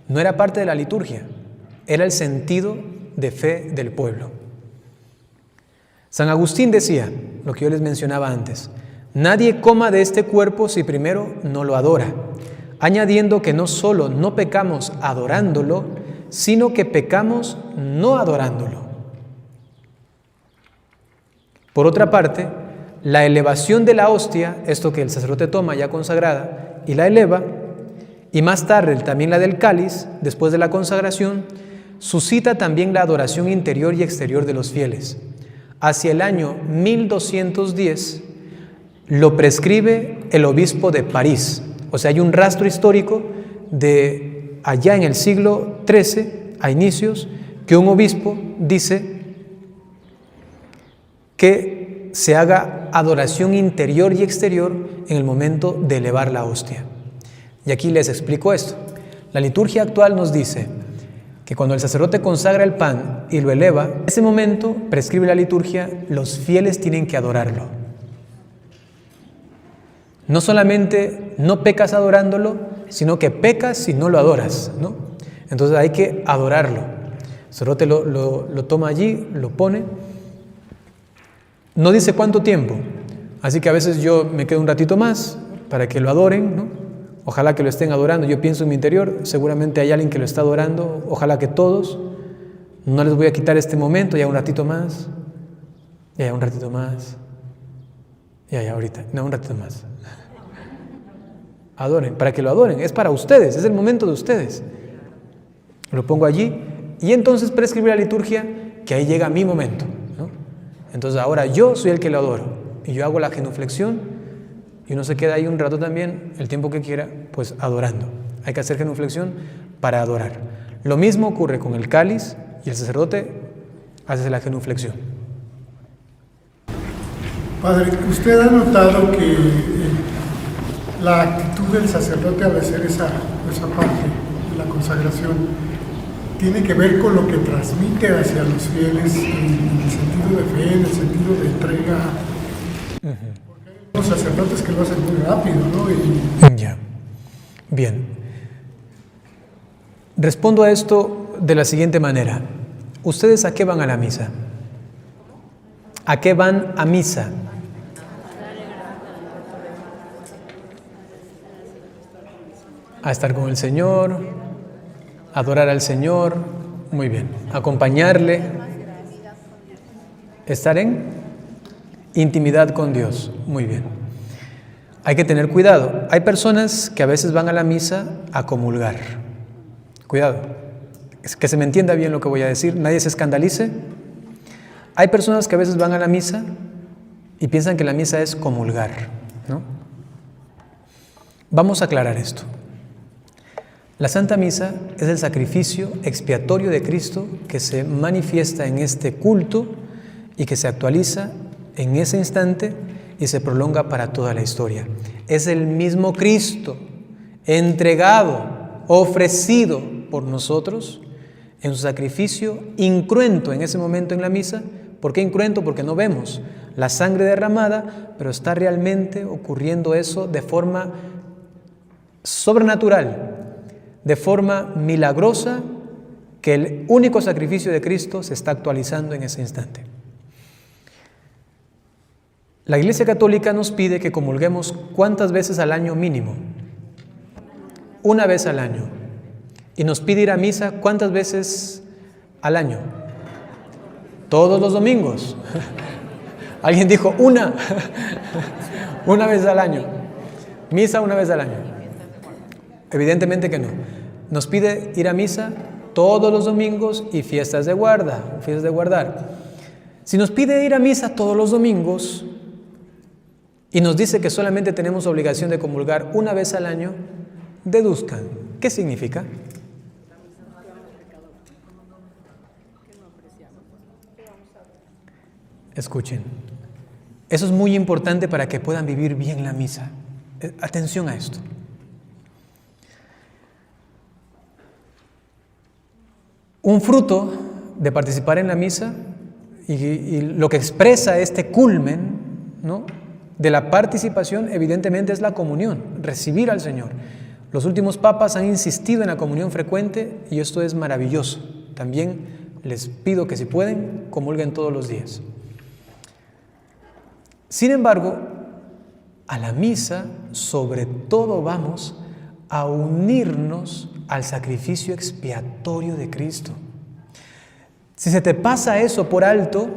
No era parte de la liturgia, era el sentido de fe del pueblo. San Agustín decía, lo que yo les mencionaba antes, nadie coma de este cuerpo si primero no lo adora, añadiendo que no solo no pecamos adorándolo, sino que pecamos no adorándolo. Por otra parte, la elevación de la hostia, esto que el sacerdote toma ya consagrada y la eleva, y más tarde también la del cáliz, después de la consagración, suscita también la adoración interior y exterior de los fieles. Hacia el año 1210 lo prescribe el obispo de París. O sea, hay un rastro histórico de allá en el siglo XIII, a inicios, que un obispo dice que se haga adoración interior y exterior en el momento de elevar la hostia. Y aquí les explico esto. La liturgia actual nos dice que cuando el sacerdote consagra el pan y lo eleva, en ese momento, prescribe la liturgia, los fieles tienen que adorarlo. No solamente no pecas adorándolo, sino que pecas si no lo adoras, ¿no? Entonces hay que adorarlo. El sacerdote lo toma allí, lo pone. No dice cuánto tiempo, así que a veces yo me quedo un ratito más para que lo adoren, ¿no? Ojalá que lo estén adorando. Yo pienso en mi interior, seguramente hay alguien que lo está adorando, ojalá que todos. No les voy a quitar este momento, ya un ratito más, ya un ratito más, ya ahorita, no, un ratito más. Adoren, para que lo adoren, es para ustedes, es el momento de ustedes. Lo pongo allí y entonces prescribir la liturgia que ahí llega mi momento, ¿no? Entonces ahora yo soy el que lo adoro y yo hago la genuflexión y uno se queda ahí un rato también, el tiempo que quiera, pues adorando. Hay que hacer genuflexión para adorar. Lo mismo ocurre con el cáliz y el sacerdote hace la genuflexión. Padre, ¿usted ha notado que la actitud del sacerdote al hacer esa parte de la consagración tiene que ver con lo que transmite hacia los fieles en el sentido de fe, en el sentido de entrega? Porque hay unos sacerdotes que lo hacen muy rápido, ¿no? Ya. Bien. Respondo a esto de la siguiente manera. ¿Ustedes a qué van a la misa? ¿A qué van a misa? A estar con el Señor, adorar al Señor, muy bien, acompañarle, estar en intimidad con Dios, muy bien. Hay que tener cuidado, hay personas que a veces van a la misa a comulgar, cuidado, que se me entienda bien lo que voy a decir, nadie se escandalice. Hay personas que a veces van a la misa y piensan que la misa es comulgar, ¿no? Vamos a aclarar esto. La Santa Misa es el sacrificio expiatorio de Cristo que se manifiesta en este culto y que se actualiza en ese instante y se prolonga para toda la historia. Es el mismo Cristo entregado, ofrecido por nosotros, en su sacrificio incruento en ese momento en la misa. ¿Por qué incruento? Porque no vemos la sangre derramada, pero está realmente ocurriendo eso de forma sobrenatural, de forma milagrosa, que el único sacrificio de Cristo se está actualizando en ese instante. La Iglesia Católica nos pide que comulguemos ¿cuántas veces al año mínimo? Una vez al año. Y nos pide ir a misa ¿cuántas veces al año? Todos los domingos. Alguien dijo una. Una vez al año. Misa una vez al año. Evidentemente que no. Nos pide ir a misa todos los domingos y fiestas de guarda, fiestas de guardar. Si nos pide ir a misa todos los domingos y nos dice que solamente tenemos obligación de comulgar una vez al año, deduzcan, ¿qué significa? Escuchen, eso es muy importante para que puedan vivir bien la misa. Atención a esto. Un fruto de participar en la misa y lo que expresa este culmen, ¿no?, de la participación, evidentemente es la comunión, recibir al Señor. Los últimos papas han insistido en la comunión frecuente y esto es maravilloso. También les pido que si pueden, comulguen todos los días. Sin embargo, a la misa sobre todo vamos a unirnos al sacrificio expiatorio de Cristo. Si se te pasa eso por alto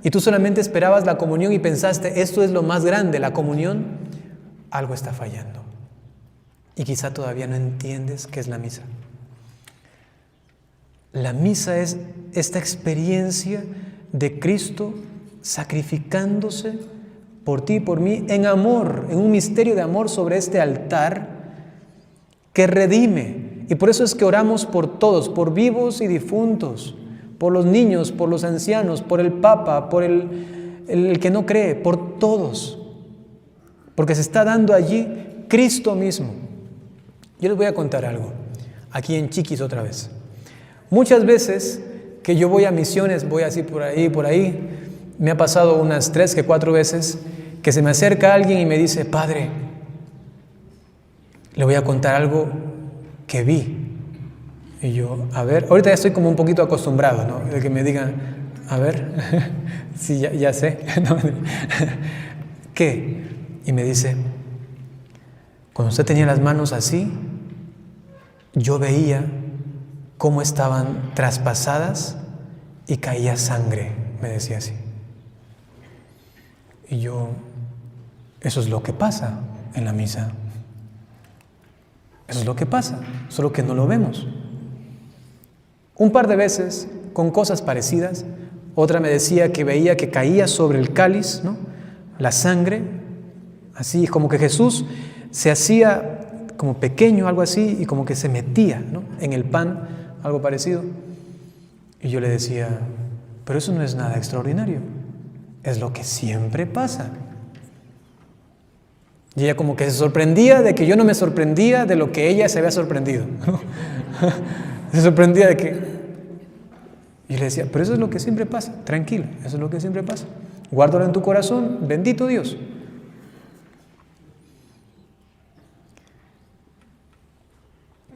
y tú solamente esperabas la comunión y pensaste, esto es lo más grande, la comunión, algo está fallando. Y quizá todavía no entiendes qué es la misa. La misa es esta experiencia de Cristo sacrificándose por ti y por mí en amor, en un misterio de amor sobre este altar que redime. Y por eso es que oramos por todos, por vivos y difuntos, por los niños, por los ancianos, por el Papa, por el que no cree, por todos. Porque se está dando allí Cristo mismo. Yo les voy a contar algo, aquí en Chiquis otra vez. Muchas veces que yo voy a misiones, voy así por ahí, me ha pasado unas 3 que 4 veces que se me acerca alguien y me dice, Padre, le voy a contar algo que vi. Y yo, a ver, ahorita ya estoy como un poquito acostumbrado, ¿no? De que me digan, a ver, sí, ya sé. ¿Qué? Y me dice, cuando usted tenía las manos así, yo veía cómo estaban traspasadas y caía sangre, me decía así. Y yo, eso es lo que pasa en la misa. Eso es lo que pasa, solo que no lo vemos. Un par de veces, con cosas parecidas, otra me decía que veía que caía sobre el cáliz, ¿no?, la sangre, así como que Jesús se hacía como pequeño, algo así, y como que se metía, ¿no?, en el pan, algo parecido. Y yo le decía, pero eso no es nada extraordinario, es lo que siempre pasa. Y ella como que se sorprendía de que yo no me sorprendía de lo que ella se había sorprendido. Se sorprendía de que... Y le decía, pero eso es lo que siempre pasa, tranquilo, eso es lo que siempre pasa. Guárdalo en tu corazón, bendito Dios.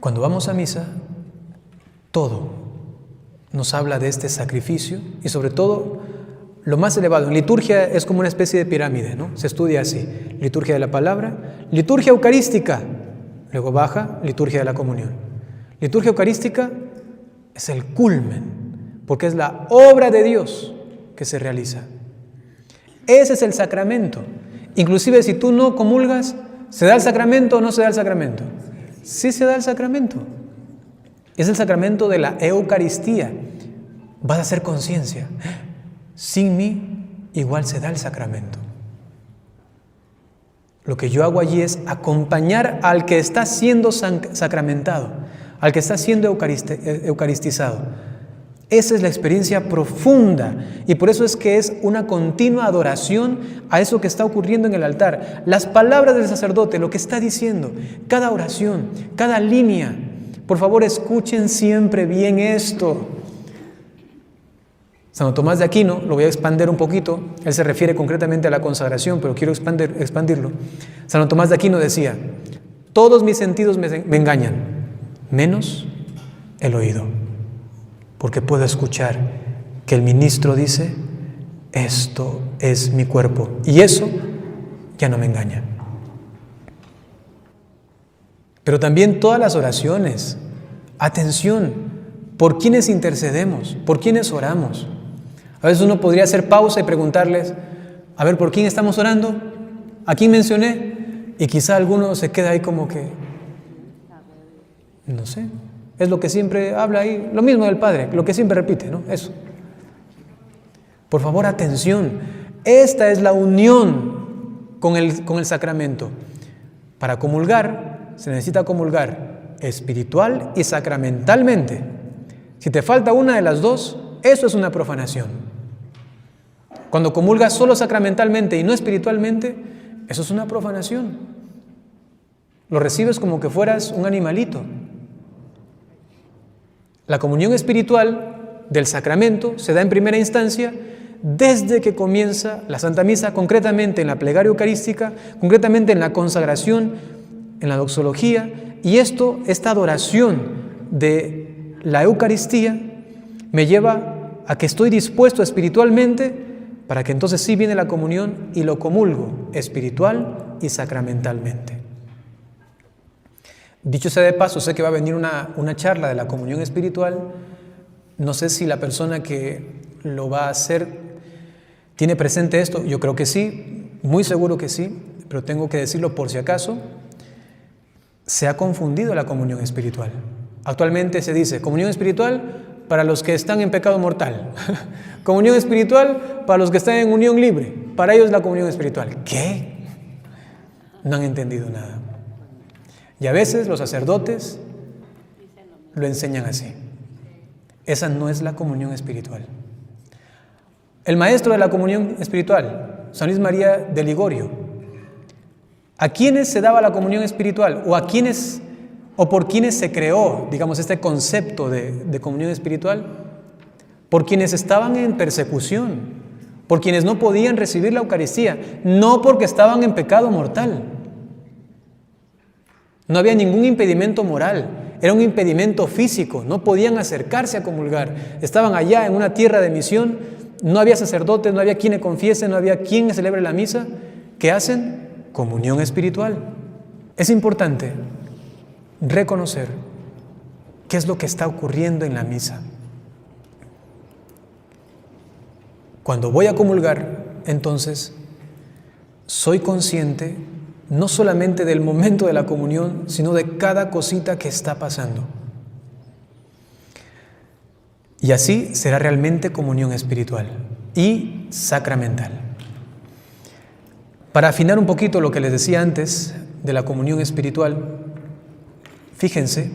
Cuando vamos a misa, todo nos habla de este sacrificio y sobre todo lo más elevado. En liturgia es como una especie de pirámide, ¿no? Se estudia así: liturgia de la palabra, liturgia eucarística, luego baja, liturgia de la comunión. Liturgia eucarística es el culmen, porque es la obra de Dios que se realiza. Ese es el sacramento. Inclusive si tú no comulgas, ¿se da el sacramento o no se da el sacramento? Sí se da el sacramento. Es el sacramento de la Eucaristía. Vas a hacer conciencia. Sin mí, igual se da el sacramento. Lo que yo hago allí es acompañar al que está siendo sacramentado, al que está siendo eucaristizado. Esa es la experiencia profunda y por eso es que es una continua adoración a eso que está ocurriendo en el altar. Las palabras del sacerdote, lo que está diciendo, cada oración, cada línea, Por favor, escuchen siempre bien esto. Santo Tomás de Aquino, lo voy a expandir un poquito, él se refiere concretamente a la consagración, pero quiero expandirlo. Santo Tomás de Aquino decía: todos mis sentidos me engañan, menos el oído, porque puedo escuchar que el ministro dice: esto es mi cuerpo, y eso ya no me engaña. Pero también todas las oraciones, atención, ¿por quiénes intercedemos? ¿Por quiénes oramos? A veces uno podría hacer pausa y preguntarles: a ver, ¿por quién estamos orando? ¿A quién mencioné? Y quizá alguno se queda ahí como que, no sé, es lo que siempre habla ahí, lo mismo del Padre, lo que siempre repite, ¿no? Eso. Por favor, atención, esta es la unión con el sacramento. Para comulgar, se necesita comulgar espiritual y sacramentalmente. Si te falta una de las dos, eso es una profanación. Cuando comulgas solo sacramentalmente y no espiritualmente, eso es una profanación. Lo recibes como que fueras un animalito. La comunión espiritual del sacramento se da en primera instancia desde que comienza la Santa Misa, concretamente en la plegaria eucarística, concretamente en la consagración, en la doxología, y esta adoración de la Eucaristía me lleva a que estoy dispuesto espiritualmente para que entonces sí viene la comunión y lo comulgo espiritual y sacramentalmente. Dicho sea de paso, sé que va a venir una charla de la comunión espiritual. No sé si la persona que lo va a hacer tiene presente esto. Yo creo que sí, muy seguro que sí, pero tengo que decirlo por si acaso. Se ha confundido la comunión espiritual. Actualmente se dice comunión espiritual para los que están en pecado mortal. Comunión espiritual para los que están en unión libre. Para ellos la comunión espiritual. ¿Qué? No han entendido nada. Y a veces los sacerdotes lo enseñan así. Esa no es la comunión espiritual. El maestro de la comunión espiritual, San Luis María de Ligorio, ¿a quiénes se daba la comunión espiritual? ¿O por quiénes se creó, digamos, este concepto de comunión espiritual? Por quienes estaban en persecución, por quienes no podían recibir la Eucaristía, no porque estaban en pecado mortal. No había ningún impedimento moral, era un impedimento físico, no podían acercarse a comulgar. Estaban allá en una tierra de misión, no había sacerdotes, no había quien le confiese, no había quien celebre la misa. ¿Qué hacen? Comunión espiritual. Es importante reconocer qué es lo que está ocurriendo en la misa. Cuando voy a comulgar, entonces, soy consciente no solamente del momento de la comunión, sino de cada cosita que está pasando. Y así será realmente comunión espiritual y sacramental. Para afinar un poquito lo que les decía antes de la comunión espiritual, fíjense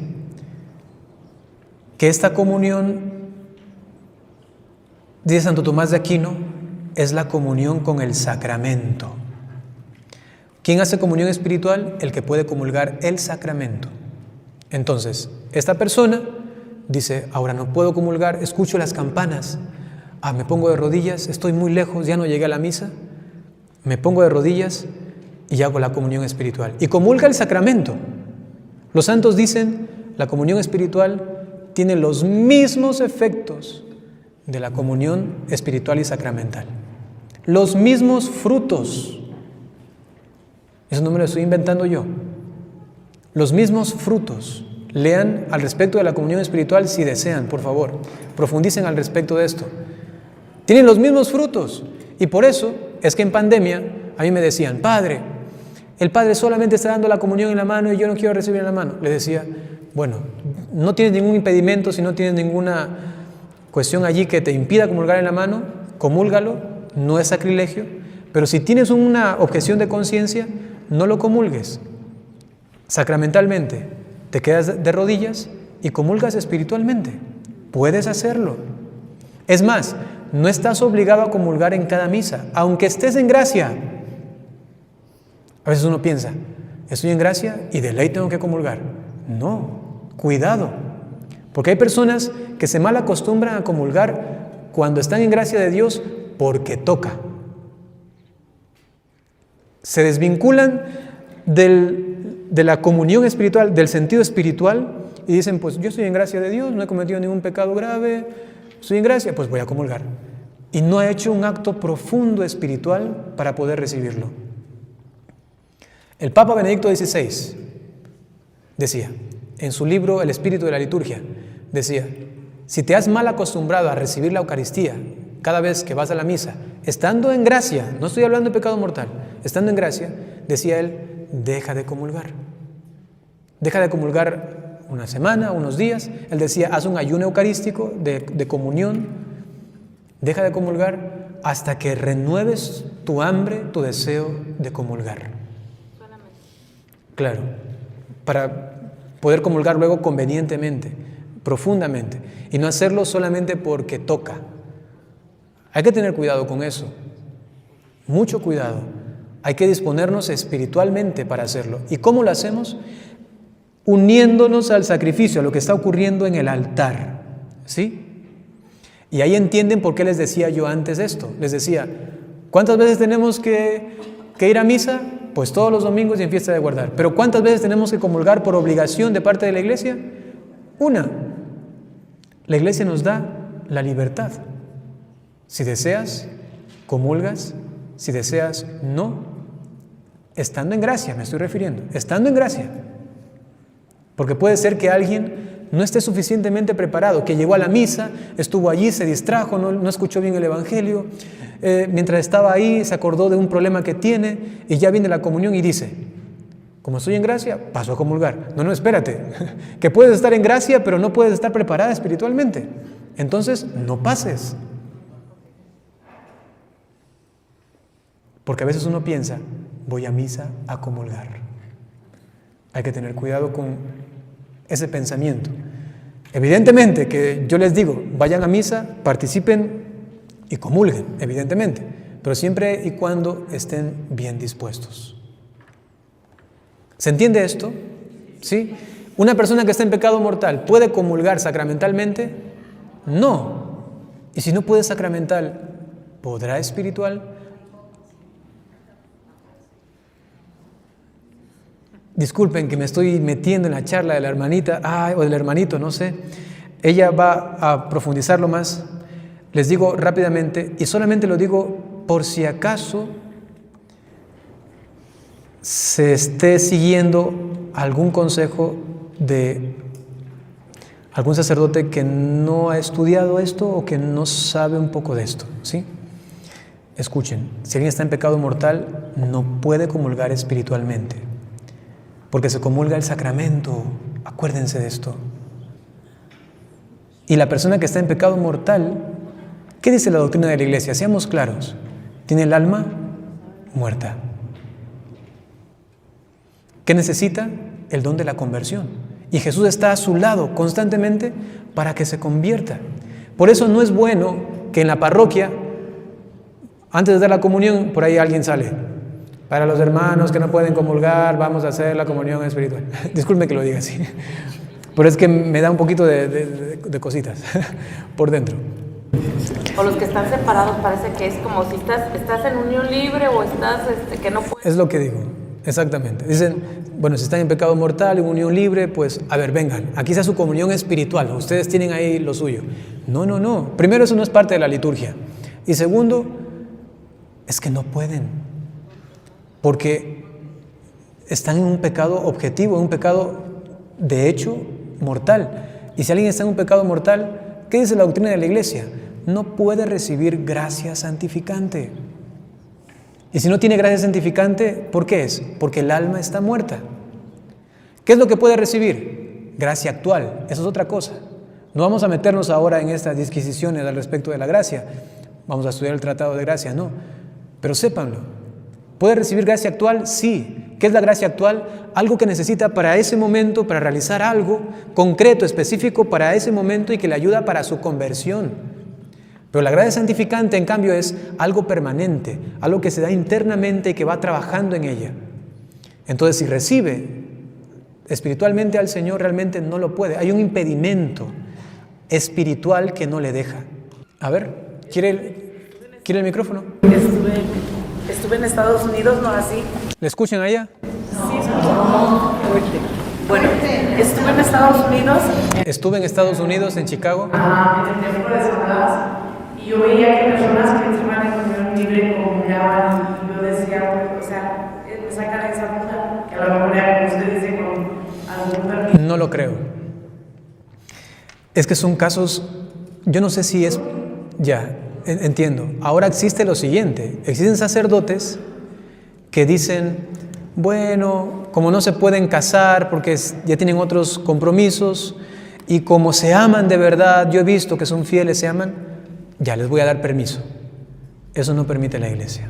que esta comunión, dice Santo Tomás de Aquino, es la comunión con el sacramento. ¿Quién hace comunión espiritual? El que puede comulgar el sacramento. Entonces, esta persona dice: ahora no puedo comulgar, escucho las campanas, me pongo de rodillas, estoy muy lejos, ya no llegué a la misa, me pongo de rodillas y hago la comunión espiritual. Y comulga el sacramento. Los santos dicen: la comunión espiritual tiene los mismos efectos de la comunión espiritual y sacramental. Los mismos frutos. Eso no me lo estoy inventando yo. Los mismos frutos. Lean al respecto de la comunión espiritual si desean, por favor. Profundicen al respecto de esto. Tienen los mismos frutos. Y por eso es que en pandemia a mí me decían: Padre, el Padre solamente está dando la comunión en la mano y yo no quiero recibir en la mano. Le decía: bueno, no tienes ningún impedimento, si no tienes ninguna cuestión allí que te impida comulgar en la mano, comúlgalo, no es sacrilegio. Pero si tienes una objeción de conciencia, no lo comulgues. Sacramentalmente, te quedas de rodillas y comulgas espiritualmente. Puedes hacerlo. Es más, no estás obligado a comulgar en cada misa, aunque estés en gracia. A veces uno piensa: estoy en gracia y de ley tengo que comulgar. No. Cuidado, porque hay personas que se mal acostumbran a comulgar cuando están en gracia de Dios porque toca. Se desvinculan de la comunión espiritual, del sentido espiritual, y dicen, pues yo estoy en gracia de Dios, no he cometido ningún pecado grave, estoy en gracia, pues voy a comulgar. Y no ha hecho un acto profundo espiritual para poder recibirlo. El Papa Benedicto XVI decía, en su libro El espíritu de la liturgia, decía, si te has mal acostumbrado a recibir la Eucaristía cada vez que vas a la misa, estando en gracia, no estoy hablando de pecado mortal, estando en gracia, decía él, deja de comulgar. Deja de comulgar una semana, unos días. Él decía, haz un ayuno eucarístico de comunión. Deja de comulgar hasta que renueves tu hambre, tu deseo de comulgar. Claro, para poder comulgar luego convenientemente, profundamente, y no hacerlo solamente porque toca. Hay que tener cuidado con eso, mucho cuidado. Hay que disponernos espiritualmente para hacerlo. ¿Y cómo lo hacemos? Uniéndonos al sacrificio, a lo que está ocurriendo en el altar, ¿sí? Y ahí entienden por qué les decía yo antes esto. Les decía, ¿cuántas veces tenemos que ir a misa? Pues todos los domingos y en fiesta de guardar. Pero ¿cuántas veces tenemos que comulgar por obligación de parte de la iglesia? Una. La iglesia nos da la libertad. Si deseas, comulgas. Si deseas, no. Estando en gracia, me estoy refiriendo. Estando en gracia. Porque puede ser que alguien no esté suficientemente preparado, que llegó a la misa, estuvo allí, se distrajo, no escuchó bien el evangelio, mientras estaba ahí se acordó de un problema que tiene y ya viene la comunión y dice, como estoy en gracia, paso a comulgar. No, espérate, que puedes estar en gracia pero no puedes estar preparada espiritualmente. Entonces, no pases. Porque a veces uno piensa, voy a misa a comulgar. Hay que tener cuidado con ese pensamiento. Evidentemente que yo les digo, vayan a misa, participen y comulguen, evidentemente, pero siempre y cuando estén bien dispuestos. ¿Se entiende esto? ¿Sí? ¿Una persona que está en pecado mortal puede comulgar sacramentalmente? No. Y si no puede sacramental, ¿podrá espiritual? Disculpen que me estoy metiendo en la charla de la hermanita, o del hermanito, no sé. Ella va a profundizarlo más. Les digo rápidamente, y solamente lo digo por si acaso se esté siguiendo algún consejo de algún sacerdote que no ha estudiado esto o que no sabe un poco de esto, ¿sí? Escuchen, si alguien está en pecado mortal, no puede comulgar espiritualmente. Porque se comulga el sacramento, acuérdense de esto. Y la persona que está en pecado mortal, ¿qué dice la doctrina de la iglesia? Seamos claros, tiene el alma muerta. ¿Qué necesita? El don de la conversión. Y Jesús está a su lado constantemente para que se convierta. Por eso no es bueno que en la parroquia, antes de dar la comunión, por ahí alguien sale. Para los hermanos que no pueden comulgar, vamos a hacer la comunión espiritual. Disculpe que lo diga así, pero es que me da un poquito de cositas por dentro. O los que están separados, parece que es como si estás en unión libre o estás que no puedes. Es lo que digo, exactamente. Dicen, bueno, si están en pecado mortal, en unión libre, pues, a ver, vengan, aquí está su comunión espiritual, ustedes tienen ahí lo suyo. No. Primero, eso no es parte de la liturgia. Y segundo, es que no pueden. Porque están en un pecado objetivo, en un pecado de hecho mortal. Y si alguien está en un pecado mortal, ¿qué dice la doctrina de la iglesia? No puede recibir gracia santificante. Y si no tiene gracia santificante, ¿por qué es? Porque el alma está muerta. ¿Qué es lo que puede recibir? Gracia actual, eso es otra cosa. No vamos a meternos ahora en estas disquisiciones al respecto de la gracia. Vamos a estudiar el tratado de gracia, no. Pero sépanlo. ¿Puede recibir gracia actual? Sí. ¿Qué es la gracia actual? Algo que necesita para ese momento, para realizar algo concreto, específico para ese momento y que le ayuda para su conversión. Pero la gracia santificante, en cambio, es algo permanente, algo que se da internamente y que va trabajando en ella. Entonces, si recibe espiritualmente al Señor realmente no lo puede. Hay un impedimento espiritual que no le deja. A ver, ¿quiere el micrófono? Estuve en Estados Unidos, ¿no así? ¿Le escuchan allá? Sí, bueno, estuve en Estados Unidos. Estuve en Estados Unidos, en Chicago. En el tiempo de semanas. Y yo veía que personas que entraban en comunión libre comulgaban. Y yo decía, o sea, me sacan esa duda. Que a lo mejor era como usted dice, con algún permiso. No lo creo. Es que son casos, yo no sé si es, ya, entiendo. Ahora existe lo siguiente, existen sacerdotes que dicen, bueno, como no se pueden casar porque ya tienen otros compromisos y como se aman de verdad, yo he visto que son fieles, se aman, ya les voy a dar permiso. Eso no permite la iglesia.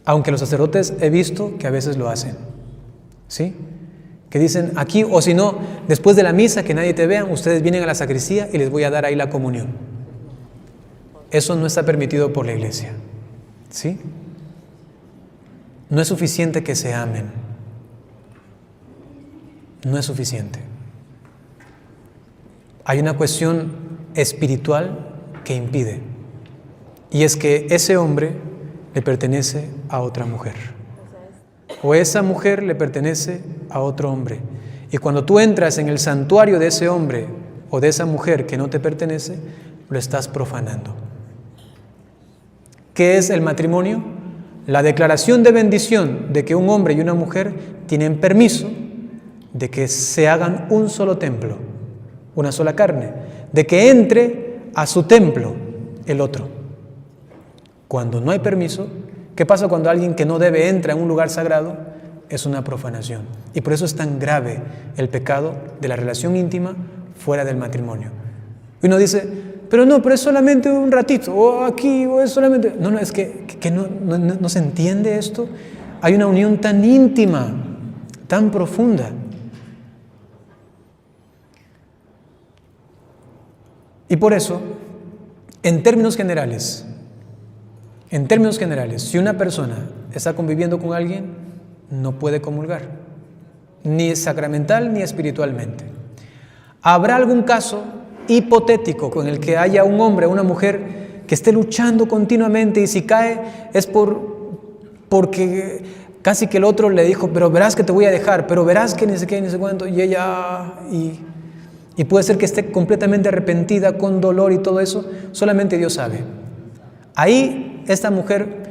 Aunque los sacerdotes he visto que a veces lo hacen, ¿sí? Que dicen aquí, o si no, después de la misa, que nadie te vea, ustedes vienen a la sacristía y les voy a dar ahí la comunión. Eso no está permitido por la iglesia, ¿sí? No es suficiente que se amen. No es suficiente. Hay una cuestión espiritual que impide, y es que ese hombre le pertenece a otra mujer, o esa mujer le pertenece a otro hombre. Y cuando tú entras en el santuario de ese hombre o de esa mujer que no te pertenece, lo estás profanando. ¿Qué es el matrimonio? La declaración de bendición de que un hombre y una mujer tienen permiso de que se hagan un solo templo, una sola carne, de que entre a su templo el otro. Cuando no hay permiso, ¿qué pasa cuando alguien que no debe entra en un lugar sagrado? Es una profanación. Y por eso es tan grave el pecado de la relación íntima fuera del matrimonio. Y uno dice, pero es solamente un ratito, o aquí, o es solamente... No, es que no se entiende esto. Hay una unión tan íntima, tan profunda. Y por eso, en términos generales, si una persona está conviviendo con alguien, no puede comulgar, ni sacramental ni espiritualmente. ¿Habrá algún caso hipotético con el que haya un hombre o una mujer que esté luchando continuamente y si cae es porque casi que el otro le dijo, pero verás que te voy a dejar, pero verás que ni sé qué, ni sé cuánto, y ella... Y puede ser que esté completamente arrepentida, con dolor y todo eso, solamente Dios sabe. Ahí esta mujer,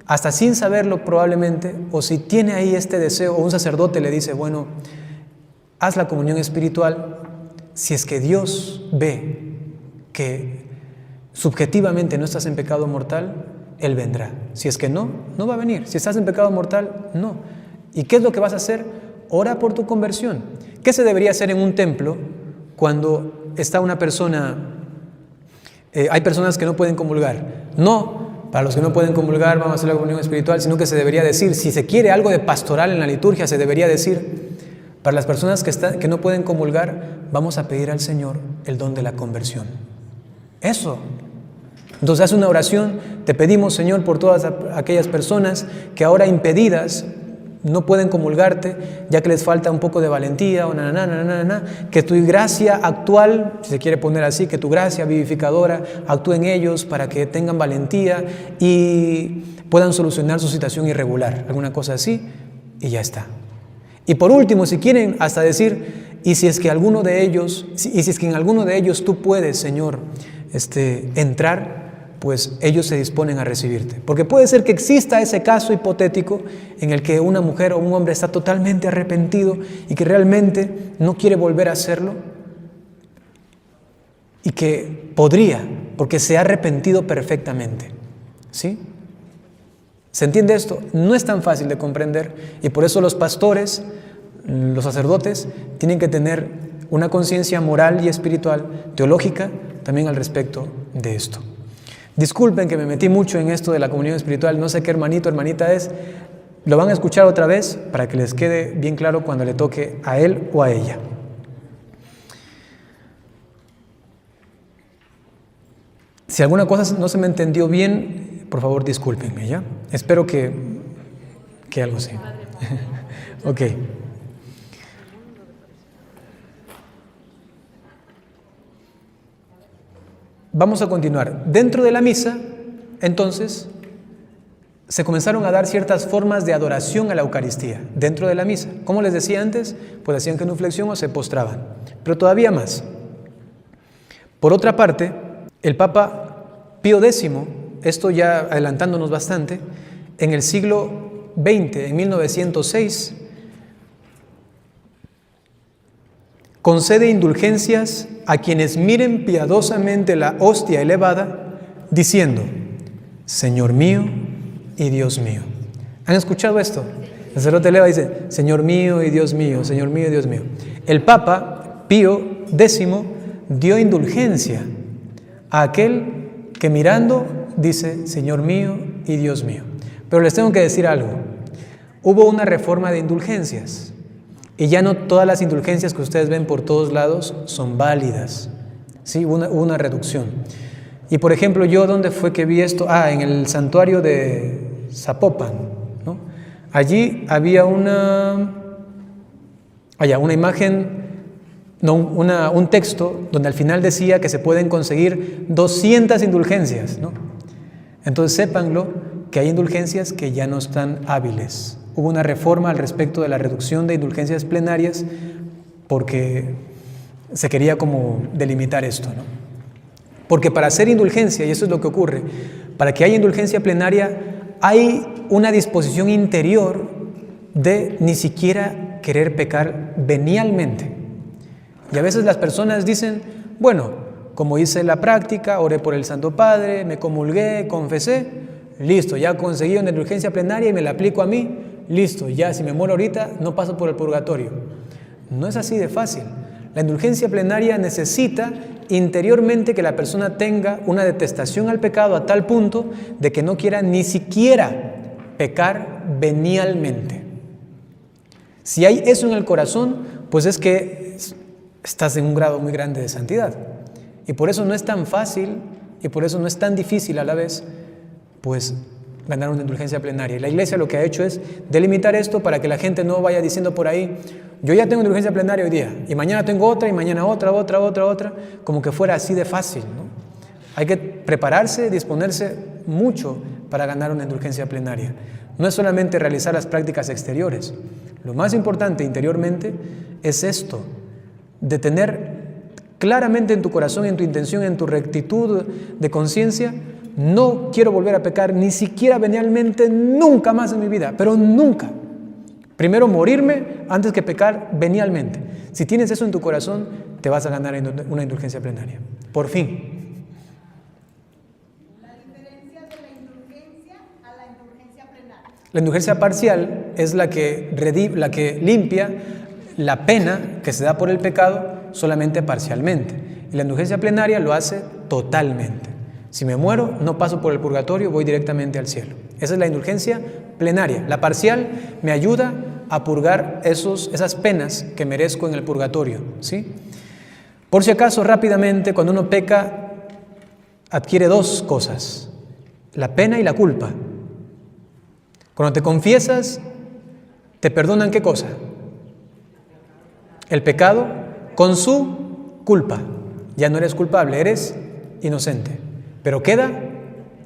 hasta sin saberlo probablemente, o si tiene ahí este deseo, o un sacerdote le dice, bueno, haz la comunión espiritual, si es que Dios ve que subjetivamente no estás en pecado mortal, Él vendrá. Si es que no va a venir. Si estás en pecado mortal, no. ¿Y qué es lo que vas a hacer? Ora por tu conversión. ¿Qué se debería hacer en un templo cuando está una persona? Hay personas que no pueden comulgar. No, para los que no pueden comulgar vamos a hacer la comunión espiritual, sino que se debería decir, si se quiere algo de pastoral en la liturgia, se debería decir, para las personas que no pueden comulgar, vamos a pedir al Señor el don de la conversión. Eso. Entonces haz una oración, te pedimos, Señor, por todas aquellas personas que ahora impedidas no pueden comulgarte, ya que les falta un poco de valentía, o que tu gracia actual, si se quiere poner así, que tu gracia vivificadora actúe en ellos para que tengan valentía y puedan solucionar su situación irregular, alguna cosa así, y ya está. Y por último, si quieren hasta decir, y si es que en alguno de ellos tú puedes, Señor, entrar, pues ellos se disponen a recibirte. Porque puede ser que exista ese caso hipotético en el que una mujer o un hombre está totalmente arrepentido y que realmente no quiere volver a hacerlo y que podría, porque se ha arrepentido perfectamente. ¿Sí? ¿Se entiende esto? No es tan fácil de comprender y por eso los pastores, los sacerdotes, tienen que tener una conciencia moral y espiritual, teológica, también al respecto de esto. Disculpen que me metí mucho en esto de la comunión espiritual, no sé qué hermanito, hermanita es, lo van a escuchar otra vez para que les quede bien claro cuando le toque a él o a ella. Si alguna cosa no se me entendió bien, por favor discúlpenme, ¿ya? Espero que algo sí. Ok. Vamos a continuar. Dentro de la misa, entonces, se comenzaron a dar ciertas formas de adoración a la Eucaristía dentro de la misa. Como les decía antes, pues hacían genuflexión o se postraban. Pero todavía más. Por otra parte, el Papa Pío X, esto ya adelantándonos bastante, en el siglo XX, en 1906, concede indulgencias a quienes miren piadosamente la hostia elevada, diciendo: Señor mío y Dios mío. ¿Han escuchado esto? El sacerdote eleva y dice: Señor mío y Dios mío, Señor mío y Dios mío. El Papa Pío X dio indulgencia a aquel que mirando dice: Señor mío y Dios mío. Pero les tengo que decir algo. Hubo una reforma de indulgencias. Y ya no todas las indulgencias que ustedes ven por todos lados son válidas. Sí, hubo una reducción. Y por ejemplo, yo, ¿dónde fue que vi esto? En el santuario de Zapopan, ¿no? Allí había una imagen, no, un texto donde al final decía que se pueden conseguir 200 indulgencias, ¿no? Entonces sépanlo, que hay indulgencias que ya no están hábiles. Hubo una reforma al respecto de la reducción de indulgencias plenarias porque se quería como delimitar esto, ¿no? Porque para hacer indulgencia, y eso es lo que ocurre, para que haya indulgencia plenaria hay una disposición interior de ni siquiera querer pecar venialmente. Y a veces las personas dicen: bueno, como hice la práctica, oré por el Santo Padre, me comulgué, confesé, listo, ya conseguí una indulgencia plenaria y me la aplico a mí, listo, ya si me muero ahorita no paso por el purgatorio. No es así de fácil. La indulgencia plenaria necesita interiormente que la persona tenga una detestación al pecado a tal punto de que no quiera ni siquiera pecar venialmente. Si hay eso en el corazón, pues es que estás en un grado muy grande de santidad. Y por eso no es tan fácil y por eso no es tan difícil a la vez, pues, ganar una indulgencia plenaria. Y la Iglesia lo que ha hecho es delimitar esto para que la gente no vaya diciendo por ahí: yo ya tengo indulgencia plenaria hoy día, y mañana tengo otra, y mañana otra, como que fuera así de fácil, ¿no? Hay que prepararse, disponerse mucho para ganar una indulgencia plenaria. No es solamente realizar las prácticas exteriores. Lo más importante interiormente es esto, de tener claramente en tu corazón, en tu intención, en tu rectitud de conciencia: no quiero volver a pecar ni siquiera venialmente nunca más en mi vida, pero nunca. Primero morirme antes que pecar venialmente. Si tienes eso en tu corazón, te vas a ganar una indulgencia plenaria. Por fin. La diferencia de la indulgencia a la indulgencia plenaria. La indulgencia parcial es la que limpia la pena que se da por el pecado solamente parcialmente. Y la indulgencia plenaria lo hace totalmente. Si me muero, no paso por el purgatorio, voy directamente al cielo. Esa es la indulgencia plenaria. La parcial me ayuda a purgar esas penas que merezco en el purgatorio, ¿sí? Por si acaso, rápidamente, cuando uno peca, adquiere dos cosas: la pena y la culpa. Cuando te confiesas, te perdonan ¿qué cosa? El pecado con su culpa. Ya no eres culpable, eres inocente. Pero queda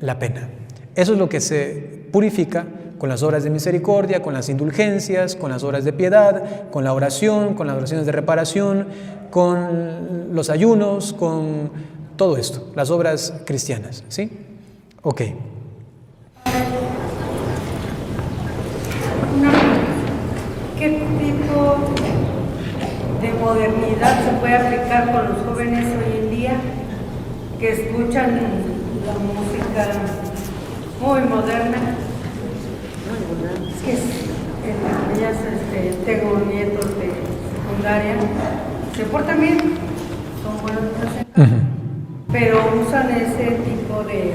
la pena. Eso es lo que se purifica con las obras de misericordia, con las indulgencias, con las obras de piedad, con la oración, con las oraciones de reparación, con los ayunos, con todo esto, las obras cristianas, ¿sí? Ok. ¿Qué tipo de modernidad se puede aplicar con los jóvenes hoy en día que escuchan la música muy moderna? Tengo nietos de secundaria, se portan bien, son buenos personas, pero usan ese tipo de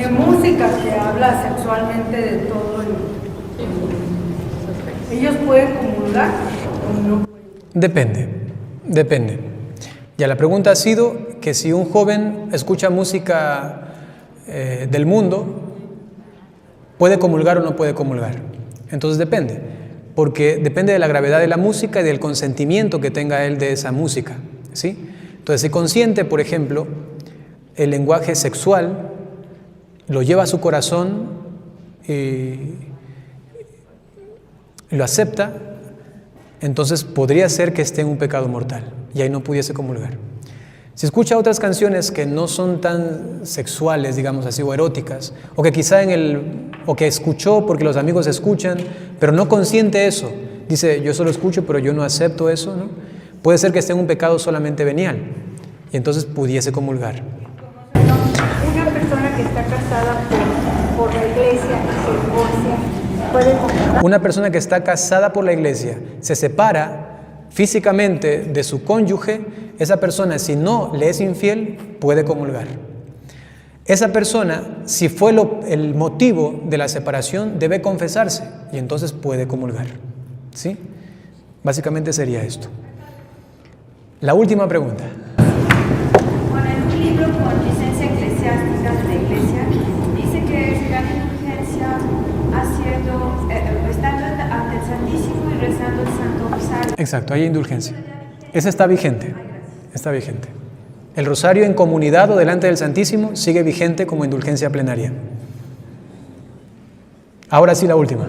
música que habla sexualmente de todo. ¿Ellos pueden comulgar o no? Depende. Ya la pregunta ha sido que si un joven escucha música del mundo, ¿puede comulgar o no puede comulgar? Entonces depende, porque depende de la gravedad de la música y del consentimiento que tenga él de esa música, ¿sí? Entonces, si consiente, por ejemplo, el lenguaje sexual, lo lleva a su corazón y lo acepta, entonces podría ser que esté en un pecado mortal y ahí no pudiese comulgar. Si escucha otras canciones que no son tan sexuales, digamos así, o eróticas, o que quizá o que escuchó porque los amigos escuchan, pero no consiente eso, dice, yo solo escucho, pero yo no acepto eso, ¿no? Puede ser que esté en un pecado solamente venial y entonces pudiese comulgar. Una persona que está casada por la iglesia y se divorcia, ¿puede comulgar? Una persona que está casada por la iglesia se separa físicamente de su cónyuge, esa persona, si no le es infiel, puede comulgar. Esa persona, si fue el motivo de la separación, debe confesarse y entonces puede comulgar. ¿Sí? Básicamente sería esto. La última pregunta. Bueno, en un libro con licencia eclesiástica de la iglesia, dice que es gran indulgencia estando ante el Santísimo y rezando el Santo Rosario. Exacto, hay indulgencia. Esa está vigente. Está vigente. El rosario en comunidad o delante del Santísimo sigue vigente como indulgencia plenaria. Ahora sí, la última.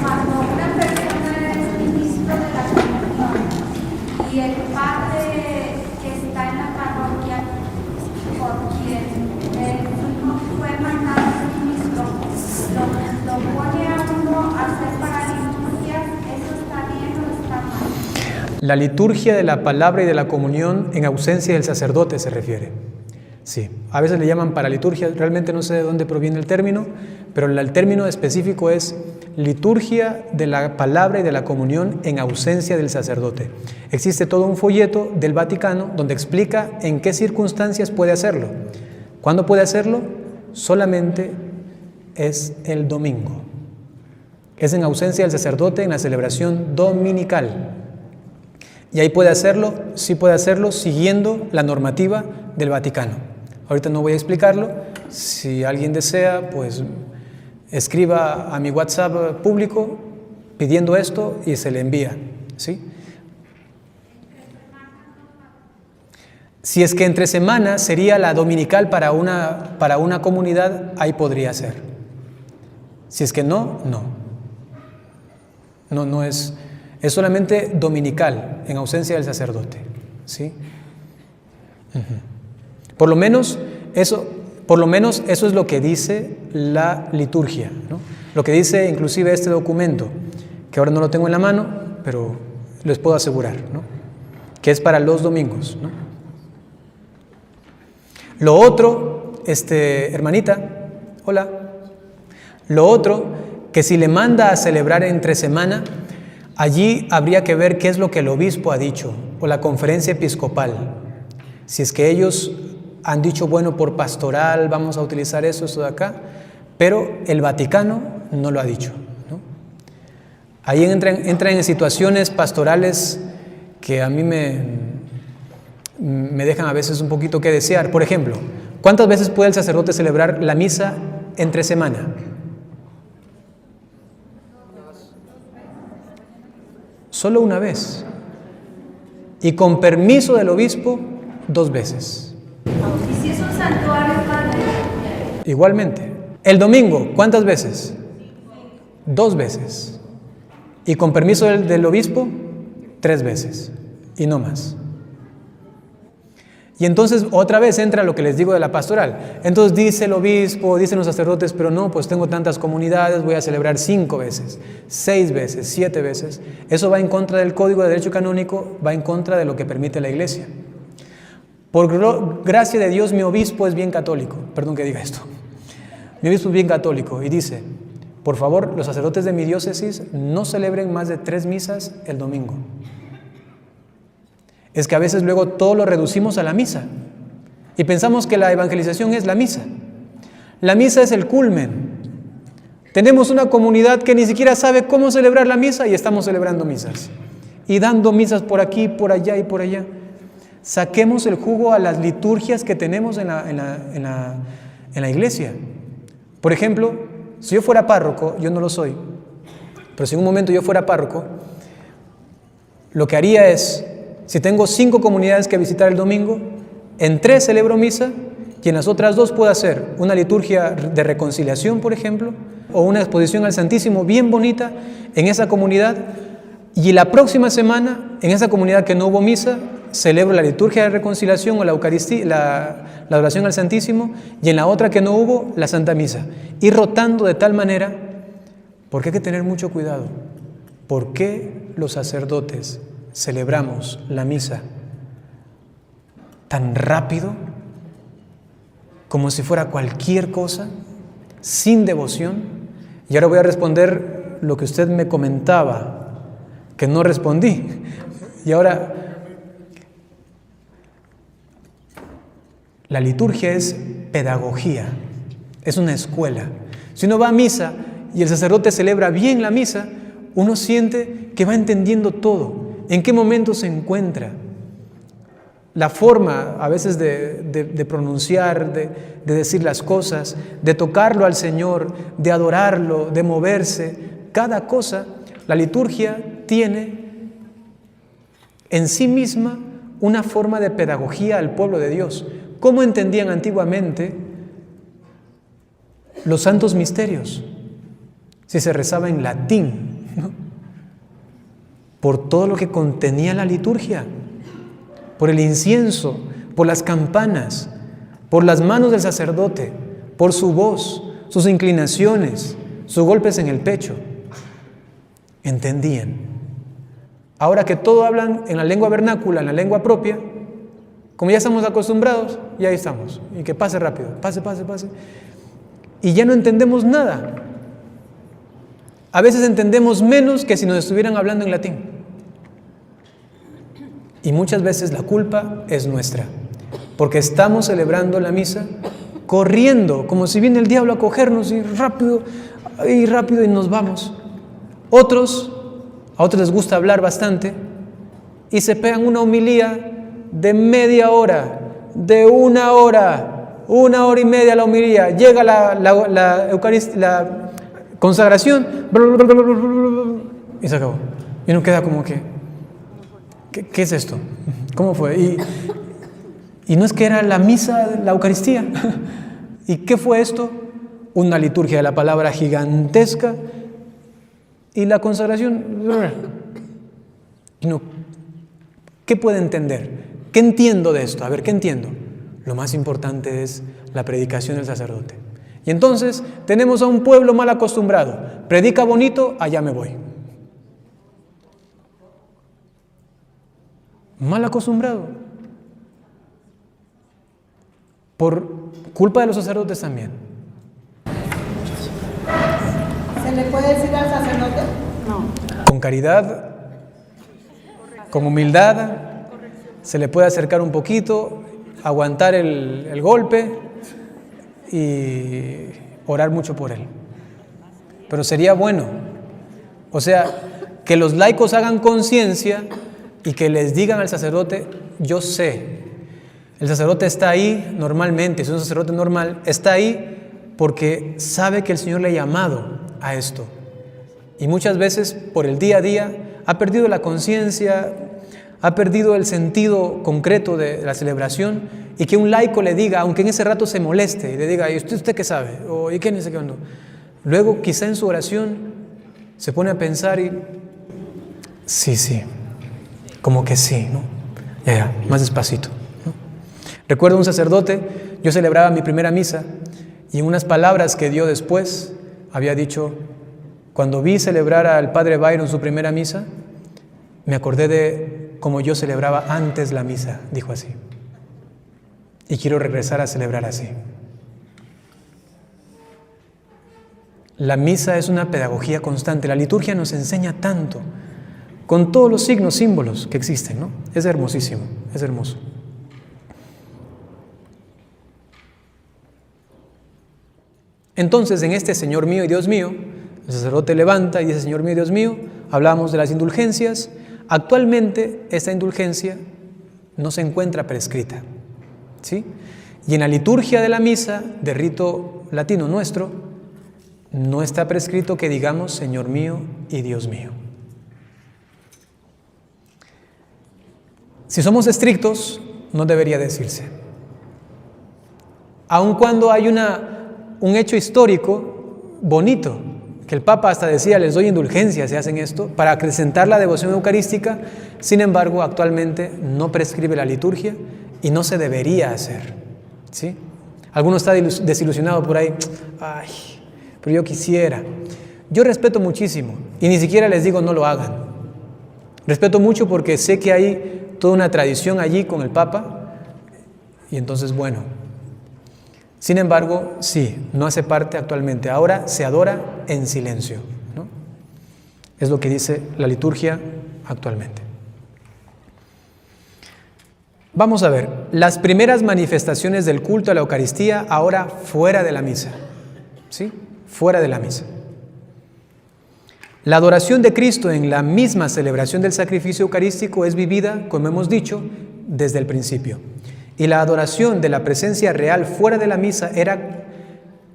Cuando una persona es ministro de la comunión y el padre que está en la parroquia por quien su hijo fue mandado a ser ministro, lo pone a uno a hacer para liturgias, ¿eso está bien o está mal? La liturgia de la palabra y de la comunión en ausencia del sacerdote se refiere. Sí, a veces le llaman paraliturgia, realmente no sé de dónde proviene el término, pero el término específico es liturgia de la palabra y de la comunión en ausencia del sacerdote. Existe todo un folleto del Vaticano donde explica en qué circunstancias puede hacerlo. ¿Cuándo puede hacerlo? Solamente es el domingo. Es en ausencia del sacerdote en la celebración dominical. Y ahí puede hacerlo, sí puede hacerlo siguiendo la normativa del Vaticano. Ahorita no voy a explicarlo. Si alguien desea, pues escriba a mi WhatsApp público pidiendo esto y se le envía, ¿sí? Si es que entre semana sería la dominical para una comunidad, ahí podría ser. Si es que no, no es solamente dominical en ausencia del sacerdote, ¿sí? Por lo menos eso es lo que dice la liturgia, ¿no? Lo que dice inclusive este documento, que ahora no lo tengo en la mano, pero les puedo asegurar, ¿no? Que es para los domingos, ¿no? Lo otro, hermanita, hola. Lo otro, que si le manda a celebrar entre semana, allí habría que ver qué es lo que el obispo ha dicho, o la conferencia episcopal. Si es que ellos han dicho, bueno, por pastoral vamos a utilizar eso de acá, pero el Vaticano no lo ha dicho, ¿no? Ahí entran en situaciones pastorales que a mí me dejan a veces un poquito que desear. Por ejemplo, ¿cuántas veces puede el sacerdote celebrar la misa entre semana? Solo una vez. Y con permiso del obispo, 2 veces. ¿Y si es un santuario, padre? Igualmente. El domingo, ¿cuántas veces? 2 veces. Y con permiso del obispo, 3 veces. Y no más. Y entonces otra vez entra lo que les digo de la pastoral. Entonces dice el obispo, dicen los sacerdotes, pero no, pues tengo tantas comunidades, voy a celebrar 5 veces, 6 veces, 7 veces. Eso va en contra del Código de Derecho Canónico, va en contra de lo que permite la Iglesia. Por gracia de Dios, mi obispo es bien católico. Perdón que diga esto. Mi obispo es bien católico y dice, por favor, los sacerdotes de mi diócesis no celebren más de 3 misas el domingo. Es que a veces luego todo lo reducimos a la misa y pensamos que la evangelización es la misa. La misa es el culmen. Tenemos una comunidad que ni siquiera sabe cómo celebrar la misa y estamos celebrando misas y dando misas por aquí, por allá y por allá. Saquemos el jugo a las liturgias que tenemos en la iglesia. Por ejemplo, si yo fuera párroco, yo no lo soy, pero si en un momento yo fuera párroco, lo que haría es, si tengo 5 comunidades que visitar el domingo, en 3 celebro misa y en las otras 2 puedo hacer una liturgia de reconciliación, por ejemplo, o una exposición al Santísimo bien bonita en esa comunidad, y la próxima semana, en esa comunidad que no hubo misa, celebro la liturgia de reconciliación o la Eucaristía, la adoración al Santísimo, y en la otra que no hubo, la Santa Misa. Ir rotando de tal manera, porque hay que tener mucho cuidado. ¿Por qué los sacerdotes celebramos la misa tan rápido, como si fuera cualquier cosa, sin devoción? Y ahora voy a responder lo que usted me comentaba, que no respondí. Y ahora, la liturgia es pedagogía, es una escuela. Si uno va a misa y el sacerdote celebra bien la misa, uno siente que va entendiendo todo, en qué momento se encuentra, la forma a veces de pronunciar, de decir las cosas, de tocarlo al Señor, de adorarlo, de moverse, cada cosa. La liturgia tiene en sí misma una forma de pedagogía al pueblo de Dios. ¿Cómo entendían antiguamente los santos misterios? Si se rezaba en latín, ¿no? Por todo lo que contenía la liturgia, por el incienso, por las campanas, por las manos del sacerdote, por su voz, sus inclinaciones, sus golpes en el pecho. Entendían. Ahora que todo hablan en la lengua vernácula, en la lengua propia, como ya estamos acostumbrados, ya ahí estamos. Y que pase rápido, pase. Y ya no entendemos nada. A veces entendemos menos que si nos estuvieran hablando en latín. Y muchas veces la culpa es nuestra, porque estamos celebrando la misa corriendo, como si viene el diablo a cogernos y rápido y nos vamos. A otros les gusta hablar bastante y se pegan una homilía de media hora, de 1 hora, 1 hora y media la homilía. Llega la Eucaristía, la consagración, y se acabó. Y uno queda como que, ¿qué es esto? ¿Cómo fue? Y no es que era la misa, la Eucaristía. ¿Y qué fue esto? Una liturgia de la palabra gigantesca. Y la consagración, ¿qué puede entender? ¿Qué entiendo de esto? A ver, ¿qué entiendo? Lo más importante es la predicación del sacerdote. Y entonces tenemos a un pueblo mal acostumbrado. Predica bonito, allá me voy. Mal acostumbrado. Por culpa de los sacerdotes también. ¿Se le puede decir al sacerdote? No. Con caridad, con humildad, se le puede acercar un poquito, aguantar el golpe y orar mucho por él. Pero sería bueno, o sea, que los laicos hagan conciencia y que les digan al sacerdote: yo sé, el sacerdote está ahí normalmente, es un sacerdote normal, está ahí porque sabe que el Señor le ha llamado a esto. Y muchas veces por el día a día ha perdido la conciencia, ha perdido el sentido concreto de la celebración, y que un laico le diga, aunque en ese rato se moleste, y le diga: ¿y usted qué sabe? O ¿y qué no sé qué onda? Luego quizá en su oración se pone a pensar y sí, como que sí, ¿no? Ya, más despacito, ¿no? Recuerdo un sacerdote, yo celebraba mi primera misa, y en unas palabras que dio después había dicho: cuando vi celebrar al padre Byron su primera misa, me acordé de cómo yo celebraba antes la misa, dijo así. Y quiero regresar a celebrar así. La misa es una pedagogía constante. La liturgia nos enseña tanto, con todos los signos, símbolos que existen, ¿no? Es hermosísimo, es hermoso. Entonces, en este Señor mío y Dios mío, el sacerdote levanta y dice: Señor mío y Dios mío. Hablamos de las indulgencias. Actualmente esta indulgencia no se encuentra prescrita, ¿sí? Y en la liturgia de la misa de rito latino nuestro no está prescrito que digamos Señor mío y Dios mío. Si somos estrictos, no debería decirse. Aun cuando hay un hecho histórico bonito, que el Papa hasta decía, les doy indulgencia si hacen esto, para acrecentar la devoción eucarística, sin embargo, actualmente no prescribe la liturgia y no se debería hacer, ¿sí? Alguno está desilusionado por ahí, ay, pero yo quisiera. Yo respeto muchísimo y ni siquiera les digo no lo hagan. Respeto mucho porque sé que hay toda una tradición allí con el Papa y entonces, bueno. Sin embargo, sí, no hace parte actualmente. Ahora se adora en silencio, ¿no? Es lo que dice la liturgia actualmente. Vamos a ver, las primeras manifestaciones del culto a la Eucaristía ahora fuera de la misa, ¿sí? Fuera de la misa. La adoración de Cristo en la misma celebración del sacrificio eucarístico es vivida, como hemos dicho, desde el principio. Y la adoración de la presencia real fuera de la misa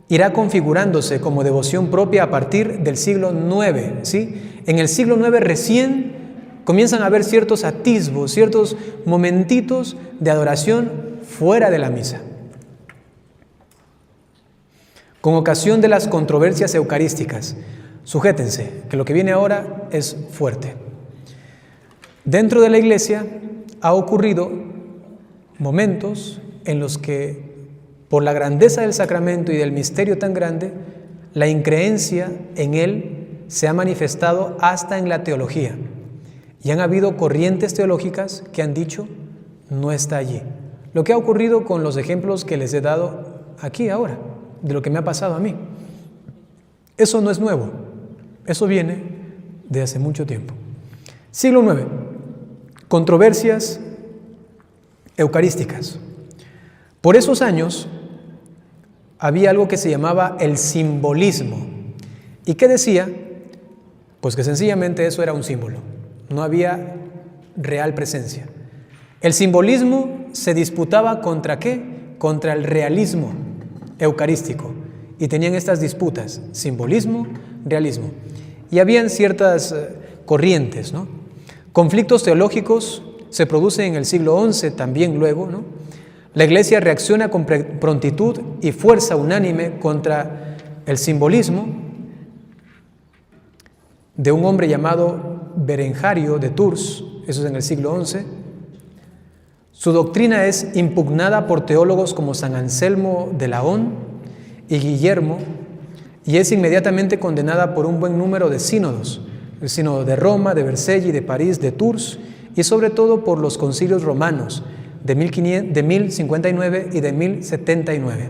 irá configurándose como devoción propia a partir del siglo IX, ¿sí? En el siglo IX recién comienzan a haber ciertos atisbos, ciertos momentitos de adoración fuera de la misa. Con ocasión de las controversias eucarísticas, sujétense, que lo que viene ahora es fuerte. Dentro de la Iglesia ha ocurrido momentos en los que, por la grandeza del sacramento y del misterio tan grande, la increencia en él se ha manifestado hasta en la teología. Y han habido corrientes teológicas que han dicho, no está allí. Lo que ha ocurrido con los ejemplos que les he dado aquí ahora, de lo que me ha pasado a mí. Eso no es nuevo, eso viene de hace mucho tiempo. Siglo IX, controversias eucarísticas. Por esos años había algo que se llamaba el simbolismo. ¿Y qué decía? Pues que sencillamente eso era un símbolo. No había real presencia. El simbolismo se disputaba ¿contra qué? Contra el realismo eucarístico. Y tenían estas disputas, simbolismo, realismo. Y habían ciertas corrientes, ¿no? Conflictos teológicos se producen en el siglo XI también luego, ¿no? La Iglesia reacciona con prontitud y fuerza unánime contra el simbolismo de un hombre llamado Berengario de Tours, eso es en el siglo XI. Su doctrina es impugnada por teólogos como San Anselmo de Laón y Guillermo, y es inmediatamente condenada por un buen número de sínodos, el sínodo de Roma, de Vercelli, de París, de Tours, y sobre todo por los concilios romanos de 1059 y de 1079.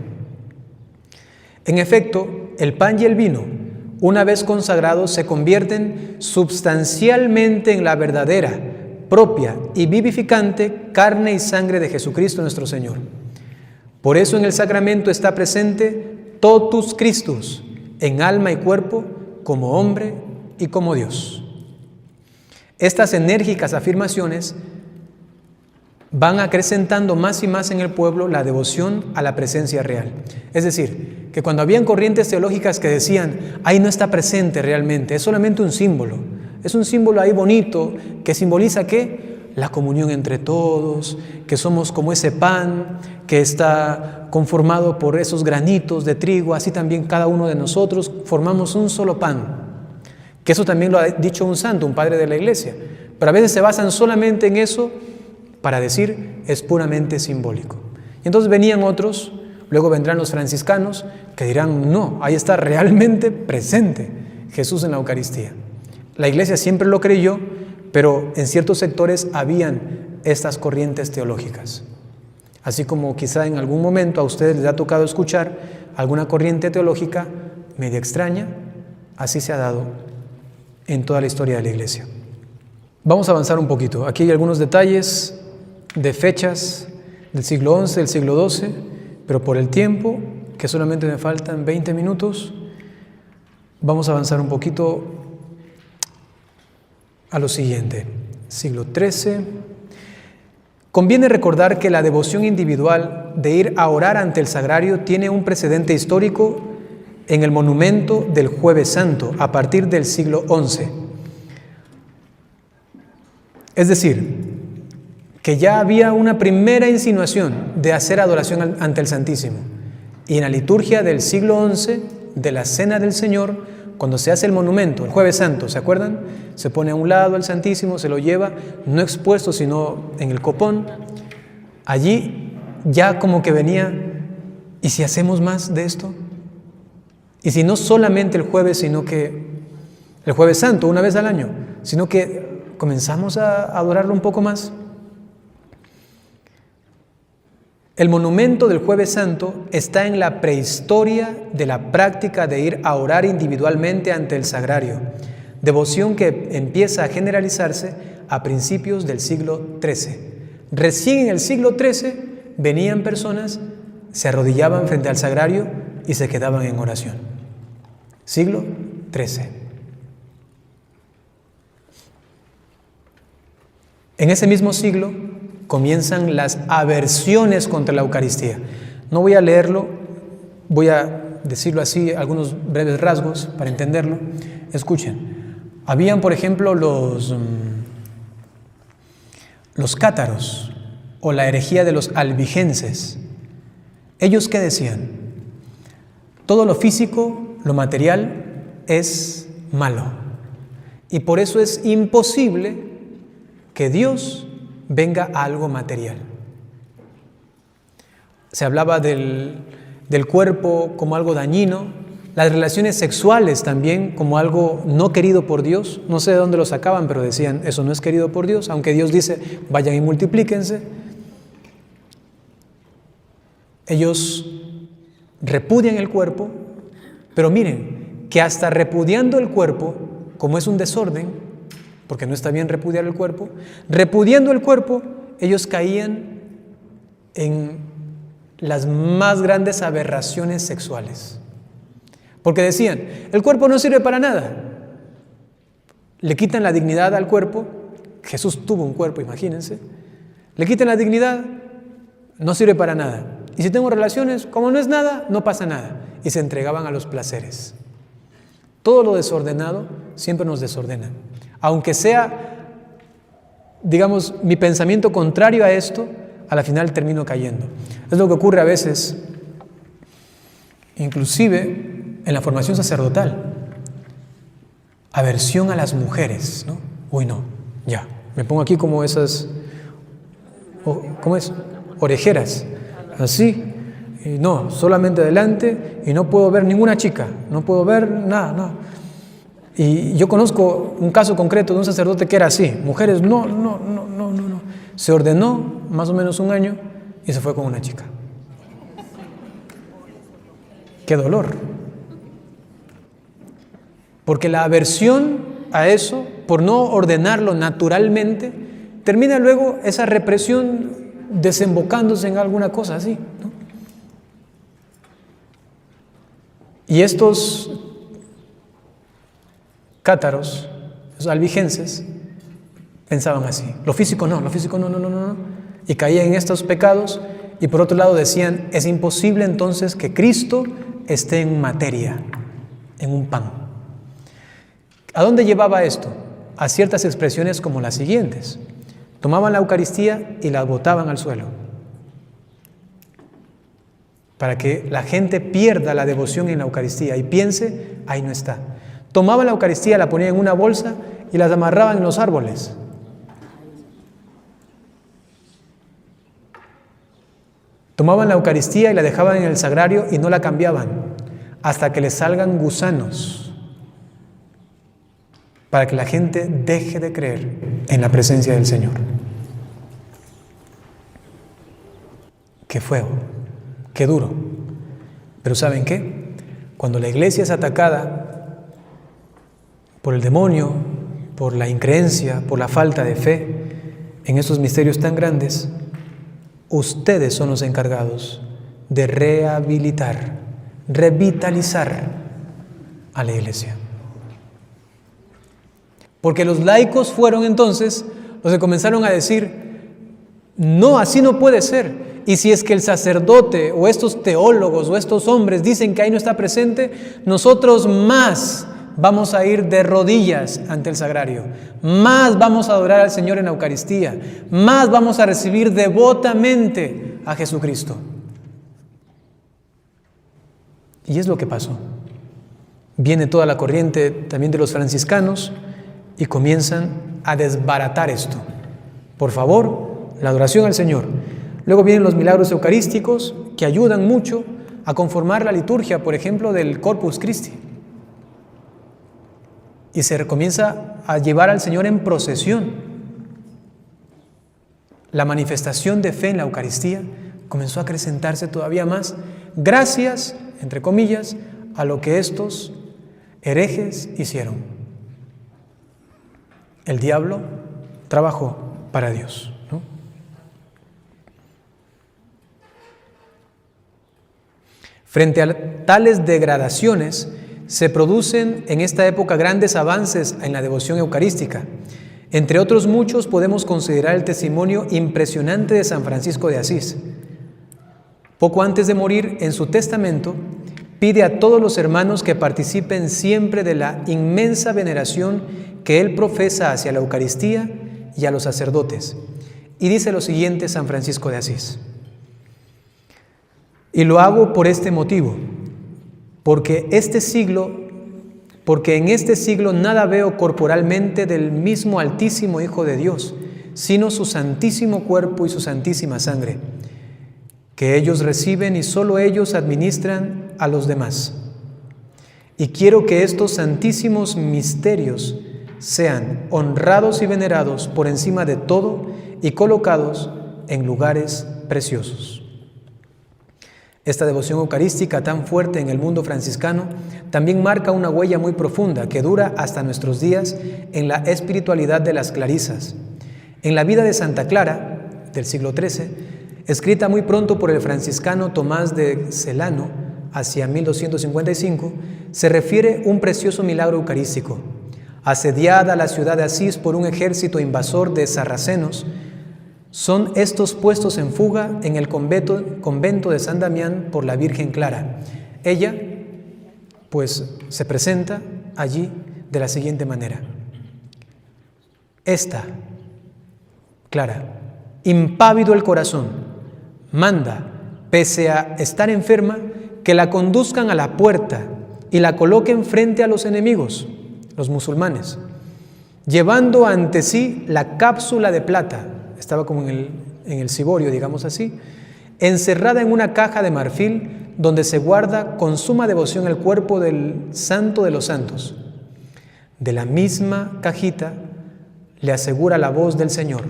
En efecto, el pan y el vino, una vez consagrados, se convierten substancialmente en la verdadera, propia y vivificante carne y sangre de Jesucristo nuestro Señor. Por eso en el sacramento está presente totus Christus, en alma y cuerpo, como hombre y como Dios. Estas enérgicas afirmaciones van acrecentando más y más en el pueblo la devoción a la presencia real. Es decir, que cuando habían corrientes teológicas que decían, ahí no está presente realmente, es solamente un símbolo, es un símbolo ahí bonito que simboliza ¿qué? La comunión entre todos, que somos como ese pan que está conformado por esos granitos de trigo, así también cada uno de nosotros formamos un solo pan. Que eso también lo ha dicho un santo, un padre de la Iglesia. Pero a veces se basan solamente en eso para decir es puramente simbólico. Y entonces venían otros, luego vendrán los franciscanos, que dirán no, ahí está realmente presente Jesús en la Eucaristía. La Iglesia siempre lo creyó, pero en ciertos sectores habían estas corrientes teológicas. Así como quizá en algún momento a ustedes les ha tocado escuchar alguna corriente teológica media extraña, así se ha dado en toda la historia de la Iglesia. Vamos a avanzar un poquito. Aquí hay algunos detalles de fechas del siglo XI, del siglo XII, pero por el tiempo, que solamente me faltan 20 minutos, vamos a avanzar un poquito a lo siguiente. Siglo XIII. Conviene recordar que la devoción individual de ir a orar ante el sagrario tiene un precedente histórico en el monumento del Jueves Santo a partir del siglo XI. Es decir, que ya había una primera insinuación de hacer adoración ante el Santísimo. Y en la liturgia del siglo XI, de la Cena del Señor, cuando se hace el monumento, el Jueves Santo, ¿se acuerdan? Se pone a un lado al Santísimo, se lo lleva, no expuesto, sino en el copón. Allí ya como que venía, ¿y si hacemos más de esto? Y si no solamente el jueves, sino que el Jueves Santo, una vez al año, sino que comenzamos a adorarlo un poco más. El monumento del Jueves Santo está en la prehistoria de la práctica de ir a orar individualmente ante el sagrario, devoción que empieza a generalizarse a principios del siglo XIII. Recién en el siglo XIII venían personas, se arrodillaban frente al sagrario y se quedaban en oración. Siglo XIII. En ese mismo siglo comienzan las aversiones contra la Eucaristía. No voy a leerlo, voy a decirlo así, algunos breves rasgos para entenderlo. Escuchen, habían por ejemplo los cátaros o la herejía de los albigenses. ¿Ellos qué decían? Todo lo físico, lo material es malo y por eso es imposible que Dios venga a algo material. Se hablaba del cuerpo como algo dañino, las relaciones sexuales también como algo no querido por Dios. No sé de dónde lo sacaban, pero decían, eso no es querido por Dios, aunque Dios dice, vayan y multiplíquense. Ellos repudian el cuerpo, pero miren, que hasta repudiando el cuerpo, como es un desorden, porque no está bien repudiar el cuerpo, repudiando el cuerpo, ellos caían en las más grandes aberraciones sexuales. Porque decían, el cuerpo no sirve para nada. Le quitan la dignidad al cuerpo. Jesús tuvo un cuerpo, imagínense. Le quitan la dignidad, no sirve para nada. Y si tengo relaciones, como no es nada, no pasa nada. Y se entregaban a los placeres. Todo lo desordenado siempre nos desordena. Aunque sea, digamos, mi pensamiento contrario a esto, a la final termino cayendo. Es lo que ocurre a veces, inclusive en la formación sacerdotal. Aversión a las mujeres, ¿no? Uy, no, ya, me pongo aquí como esas, ¿cómo es? Orejeras, así. Y no, solamente adelante y no puedo ver ninguna chica, no puedo ver nada, no. Y yo conozco un caso concreto de un sacerdote que era así, mujeres, no. Se ordenó más o menos un año y se fue con una chica. ¡Qué dolor! Porque la aversión a eso, por no ordenarlo naturalmente, termina luego esa represión desembocándose en alguna cosa así, ¿no? Y estos cátaros, los albigenses, pensaban así. Lo físico no. Y caían en estos pecados y por otro lado decían, es imposible entonces que Cristo esté en materia, en un pan. ¿A dónde llevaba esto? A ciertas expresiones como las siguientes. Tomaban la Eucaristía y la botaban al suelo, para que la gente pierda la devoción en la Eucaristía y piense, ahí no está. Tomaban la Eucaristía, la ponían en una bolsa y las amarraban en los árboles. Tomaban la Eucaristía y la dejaban en el sagrario y no la cambiaban hasta que les salgan gusanos, para que la gente deje de creer en la presencia del Señor. Qué fuego, qué duro. Pero ¿saben qué? Cuando la iglesia es atacada por el demonio, por la increencia, por la falta de fe en esos misterios tan grandes, ustedes son los encargados de rehabilitar, revitalizar a la iglesia. Porque los laicos fueron entonces los que comenzaron a decir, no, así no puede ser. Y si es que el sacerdote o estos teólogos o estos hombres dicen que ahí no está presente, nosotros más vamos a ir de rodillas ante el sagrario, más vamos a adorar al Señor en la Eucaristía, más vamos a recibir devotamente a Jesucristo. Y es lo que pasó. Viene toda la corriente también de los franciscanos y comienzan a desbaratar esto. Por favor, la adoración al Señor. Luego vienen los milagros eucarísticos que ayudan mucho a conformar la liturgia, por ejemplo, del Corpus Christi. Y se comienza a llevar al Señor en procesión. La manifestación de fe en la Eucaristía comenzó a acrecentarse todavía más, gracias, entre comillas, a lo que estos herejes hicieron. El diablo trabajó para Dios, ¿no? Frente a tales degradaciones, se producen en esta época grandes avances en la devoción eucarística. Entre otros muchos podemos considerar el testimonio impresionante de San Francisco de Asís. Poco antes de morir, en su testamento, pide a todos los hermanos que participen siempre de la inmensa veneración que él profesa hacia la Eucaristía y a los sacerdotes. Y dice lo siguiente San Francisco de Asís: y lo hago por este motivo, porque en este siglo nada veo corporalmente del mismo Altísimo Hijo de Dios, sino su santísimo cuerpo y su santísima sangre, que ellos reciben y solo ellos administran a los demás. Y quiero que estos santísimos misterios sean honrados y venerados por encima de todo y colocados en lugares preciosos. Esta devoción eucarística tan fuerte en el mundo franciscano también marca una huella muy profunda que dura hasta nuestros días en la espiritualidad de las clarisas. En la vida de Santa Clara, del siglo XIII, escrita muy pronto por el franciscano Tomás de Celano, hacia 1255, se refiere un precioso milagro eucarístico. Asediada la ciudad de Asís por un ejército invasor de sarracenos, son estos puestos en fuga en el convento de San Damián por la Virgen Clara. Ella, pues, se presenta allí de la siguiente manera: esta, Clara, impávido el corazón, manda, pese a estar enferma, que la conduzcan a la puerta y la coloquen frente a los enemigos, los musulmanes, llevando ante sí la cápsula de plata. Estaba como en el ciborio, digamos así, encerrada en una caja de marfil donde se guarda con suma devoción el cuerpo del santo de los santos. De la misma cajita le asegura la voz del Señor: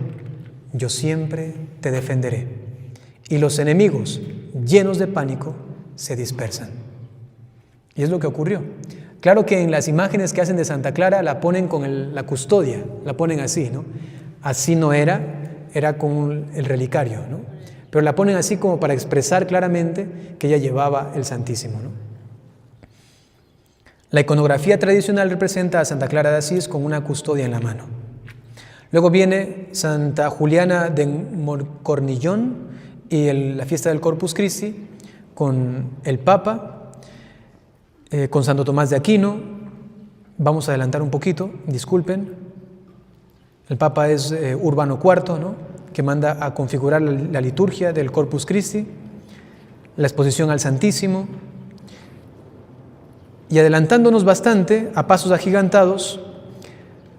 yo siempre te defenderé. Y los enemigos, llenos de pánico, se dispersan. Y es lo que ocurrió. Claro que en las imágenes que hacen de Santa Clara la ponen con la custodia, la ponen así, ¿no? Así no era con el relicario, ¿no? Pero la ponen así como para expresar claramente que ella llevaba el Santísimo, ¿no? La iconografía tradicional representa a Santa Clara de Asís con una custodia en la mano. Luego viene Santa Juliana de Cornillón y la fiesta del Corpus Christi con el Papa, con Santo Tomás de Aquino. Vamos a adelantar un poquito, disculpen. El Papa es Urbano IV, ¿no?, que manda a configurar la liturgia del Corpus Christi, la exposición al Santísimo. Y adelantándonos bastante, a pasos agigantados,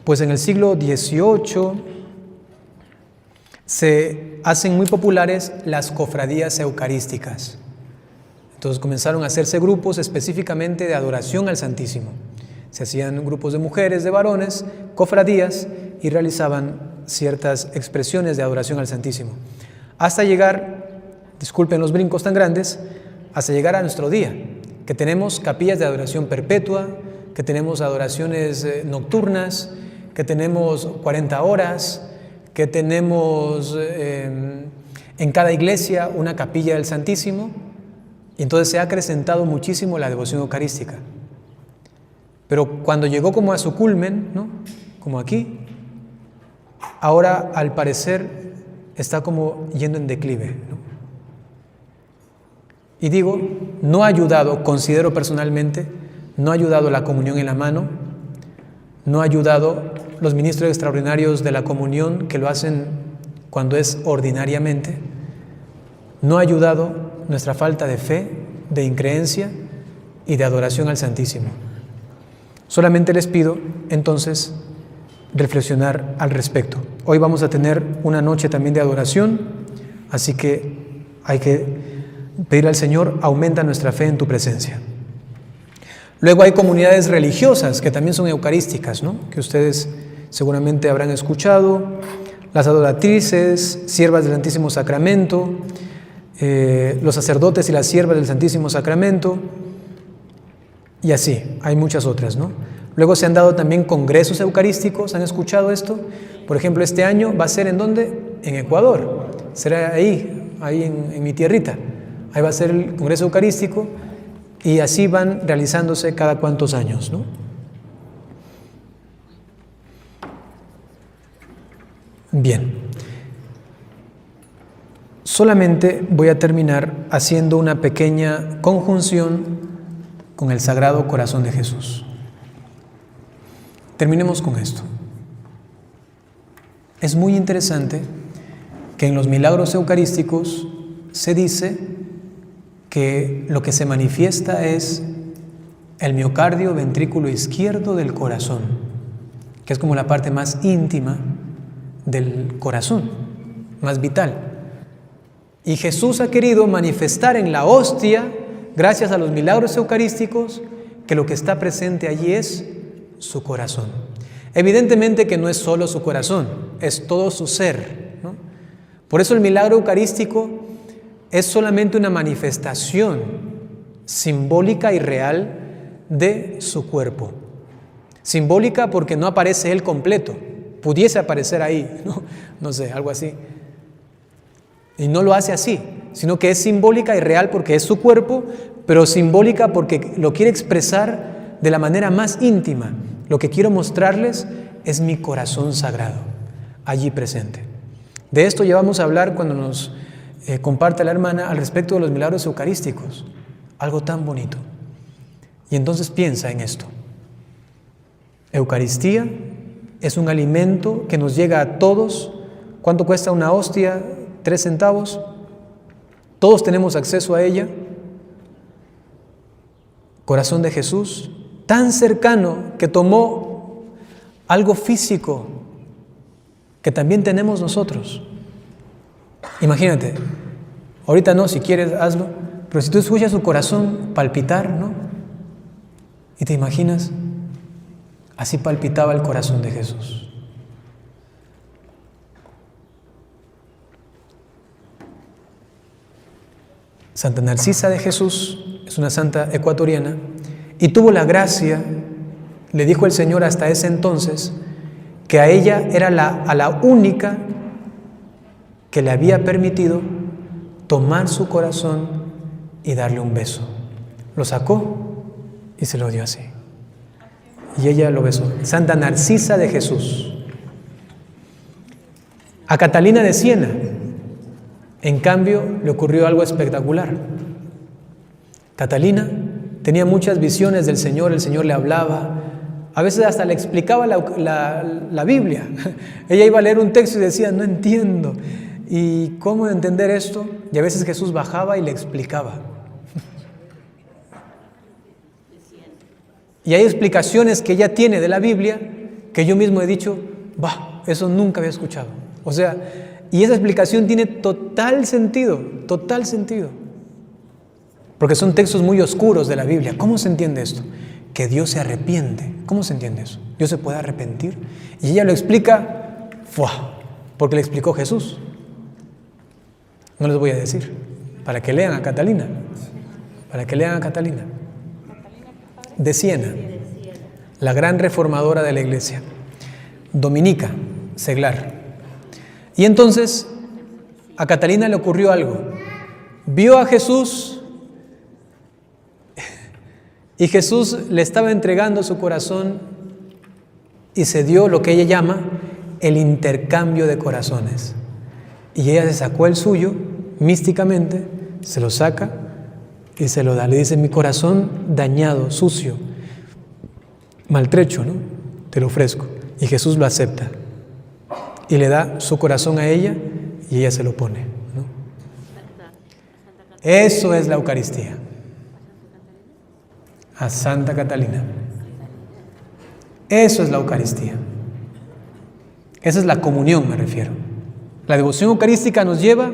pues en el siglo XVIII se hacen muy populares las cofradías eucarísticas. Entonces comenzaron a hacerse grupos específicamente de adoración al Santísimo. Se hacían grupos de mujeres, de varones, cofradías, y realizaban ciertas expresiones de adoración al Santísimo. Hasta llegar, disculpen los brincos tan grandes, hasta llegar a nuestro día, que tenemos capillas de adoración perpetua, que tenemos adoraciones nocturnas, que tenemos 40 horas, que tenemos en cada iglesia una capilla del Santísimo, y entonces se ha acrecentado muchísimo la devoción eucarística. Pero cuando llegó como a su culmen, ¿no?, como aquí, ahora al parecer está como yendo en declive, ¿no? Y digo, no ha ayudado, considero personalmente, no ha ayudado la comunión en la mano, no ha ayudado los ministros extraordinarios de la comunión que lo hacen cuando es ordinariamente, no ha ayudado nuestra falta de fe, de increencia y de adoración al Santísimo. Solamente les pido, entonces, reflexionar al respecto. Hoy vamos a tener una noche también de adoración, así que hay que pedir al Señor, aumenta nuestra fe en tu presencia. Luego hay comunidades religiosas que también son eucarísticas, ¿no? Que ustedes seguramente habrán escuchado, las adoratrices, siervas del Santísimo Sacramento, los sacerdotes y las siervas del Santísimo Sacramento, y así, hay muchas otras, ¿no? Luego se han dado también congresos eucarísticos, ¿han escuchado esto? Por ejemplo, este año va a ser ¿en dónde? En Ecuador, será ahí en mi tierrita, ahí va a ser el congreso eucarístico, y así van realizándose cada cuantos años, ¿no? Bien. Solamente voy a terminar haciendo una pequeña conjunción con el Sagrado Corazón de Jesús. Terminemos con esto. Es muy interesante que en los milagros eucarísticos se dice que lo que se manifiesta es el miocardio ventrículo izquierdo del corazón, que es como la parte más íntima del corazón, más vital. Y Jesús ha querido manifestar en la hostia, gracias a los milagros eucarísticos, que lo que está presente allí es su corazón. Evidentemente que no es solo su corazón, es todo su ser, ¿no? Por eso el milagro eucarístico es solamente una manifestación simbólica y real de su cuerpo. Simbólica porque no aparece Él completo, pudiese aparecer ahí, no sé, algo así. Y no lo hace así, sino que es simbólica y real porque es su cuerpo, pero simbólica porque lo quiere expresar de la manera más íntima. Lo que quiero mostrarles es mi corazón sagrado, allí presente. De esto ya vamos a hablar cuando nos comparte la hermana al respecto de los milagros eucarísticos. Algo tan bonito. Y entonces piensa en esto. Eucaristía es un alimento que nos llega a todos. ¿Cuánto cuesta una hostia? 3 centavos. Todos tenemos acceso a ella. Corazón de Jesús, tan cercano que tomó algo físico que también tenemos nosotros. Imagínate, ahorita no, si quieres hazlo, pero si tú escuchas su corazón palpitar, ¿no? Y te imaginas, así palpitaba el corazón de Jesús. Santa Narcisa de Jesús es una santa ecuatoriana y tuvo la gracia, le dijo el Señor hasta ese entonces, que a ella era a la única que le había permitido tomar su corazón y darle un beso. Lo sacó y se lo dio así. Y ella lo besó. Santa Narcisa de Jesús. A Catalina de Siena, en cambio, le ocurrió algo espectacular. Catalina tenía muchas visiones del Señor, el Señor le hablaba, a veces hasta le explicaba la Biblia. Ella iba a leer un texto y decía, no entiendo. ¿Y cómo entender esto? Y a veces Jesús bajaba y le explicaba. Y hay explicaciones que ella tiene de la Biblia que yo mismo he dicho, bah, eso nunca había escuchado. O sea, y esa explicación tiene total sentido, porque son textos muy oscuros de la Biblia. ¿Cómo se entiende esto? Que Dios se arrepiente. ¿Cómo se entiende eso? Dios se puede arrepentir. Y ella lo explica, porque le explicó Jesús. No les voy a decir, para que lean a Catalina. De Siena, la gran reformadora de la iglesia, dominica, seglar. Y entonces a Catalina le ocurrió algo. Vio a Jesús y Jesús le estaba entregando su corazón y se dio lo que ella llama el intercambio de corazones. Y ella se sacó el suyo místicamente, se lo saca y se lo da. Le dice, mi corazón dañado, sucio, maltrecho, ¿no? Te lo ofrezco. Y Jesús lo acepta. Y le da su corazón a ella y ella se lo pone, ¿no? Eso es la Eucaristía. A Santa Catalina. Eso es la Eucaristía. Esa es la comunión, me refiero. La devoción eucarística nos lleva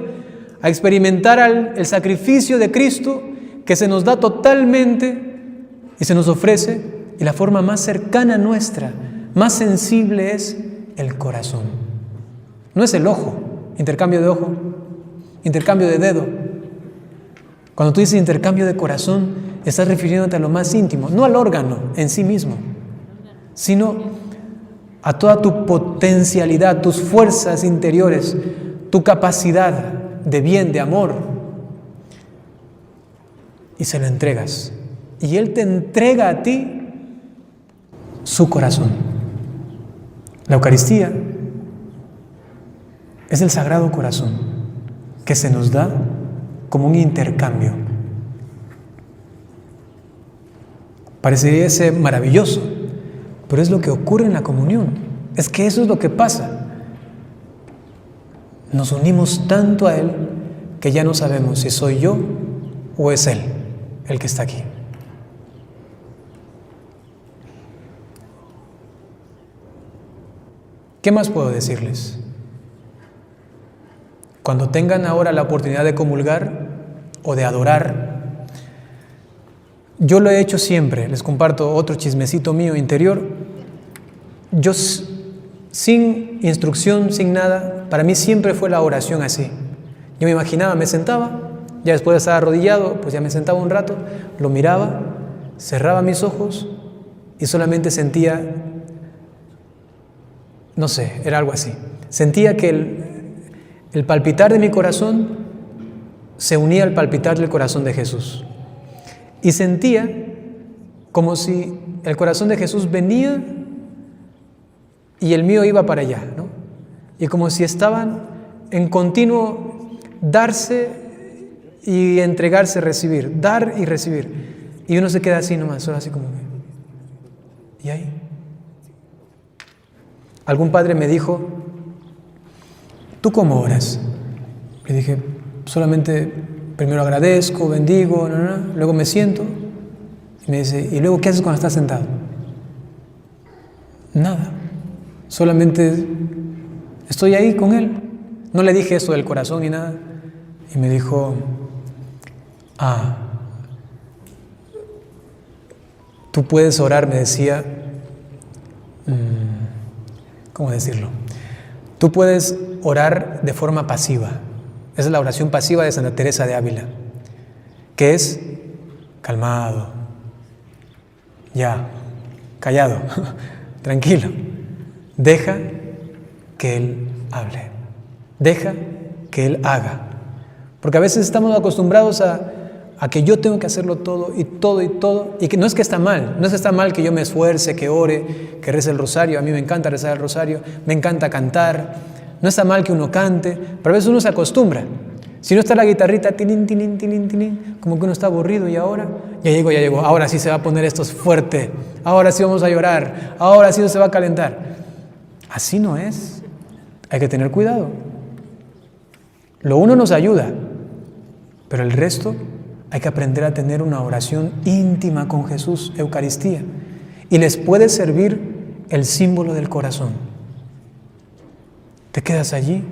a experimentar el sacrificio de Cristo que se nos da totalmente y se nos ofrece, y la forma más cercana nuestra, más sensible es el corazón. No es el ojo, intercambio de ojo, intercambio de dedo. Cuando tú dices intercambio de corazón, estás refiriéndote a lo más íntimo, no al órgano en sí mismo, sino a toda tu potencialidad, tus fuerzas interiores, tu capacidad de bien, de amor, y se lo entregas. Y Él te entrega a ti su corazón. La Eucaristía es el Sagrado Corazón que se nos da como un intercambio. Parecería ser maravilloso, pero es lo que ocurre en la comunión. Es que eso es lo que pasa. Nos unimos tanto a Él que ya no sabemos si soy yo o es Él el que está aquí. ¿Qué más puedo decirles? Cuando tengan ahora la oportunidad de comulgar o de adorar, yo lo he hecho siempre. Les comparto otro chismecito mío interior. Yo, sin instrucción, sin nada, para mí siempre fue la oración así. Yo me imaginaba, me sentaba, ya después de estar arrodillado, pues ya me sentaba un rato, lo miraba, cerraba mis ojos y solamente sentía, no sé, era algo así. Sentía que el palpitar de mi corazón se unía al palpitar del corazón de Jesús. Y sentía como si el corazón de Jesús venía y el mío iba para allá, ¿no? Y como si estaban en continuo darse y entregarse, recibir, dar y recibir. Y uno se queda así nomás, solo así como que... ¿Y ahí? Algún padre me dijo, ¿tú cómo oras? Le dije, solamente primero agradezco, bendigo, luego me siento. Y me dice, ¿y luego qué haces cuando estás sentado? Nada. Solamente estoy ahí con Él. No le dije eso del corazón ni nada. Y me dijo, tú puedes orar, me decía, ¿cómo decirlo? Tú puedes orar de forma pasiva. Esa es la oración pasiva de Santa Teresa de Ávila, que es calmado, ya, callado, tranquilo. Deja que Él hable, deja que Él haga. Porque a veces estamos acostumbrados a que yo tengo que hacerlo todo y todo y todo, y que no es que está mal, no es que está mal que yo me esfuerce, que ore, que rece el rosario. A mí me encanta rezar el rosario, me encanta cantar. No está mal que uno cante, pero a veces uno se acostumbra. Si no está la guitarrita, tilín, tilín, tilín, tilín, como que uno está aburrido y ahora, ya llegó, ahora sí se va a poner esto fuerte, ahora sí vamos a llorar, ahora sí no se va a calentar. Así no es. Hay que tener cuidado. Lo uno nos ayuda, pero el resto hay que aprender a tener una oración íntima con Jesús, Eucaristía, y les puede servir el símbolo del corazón. Te quedas allí,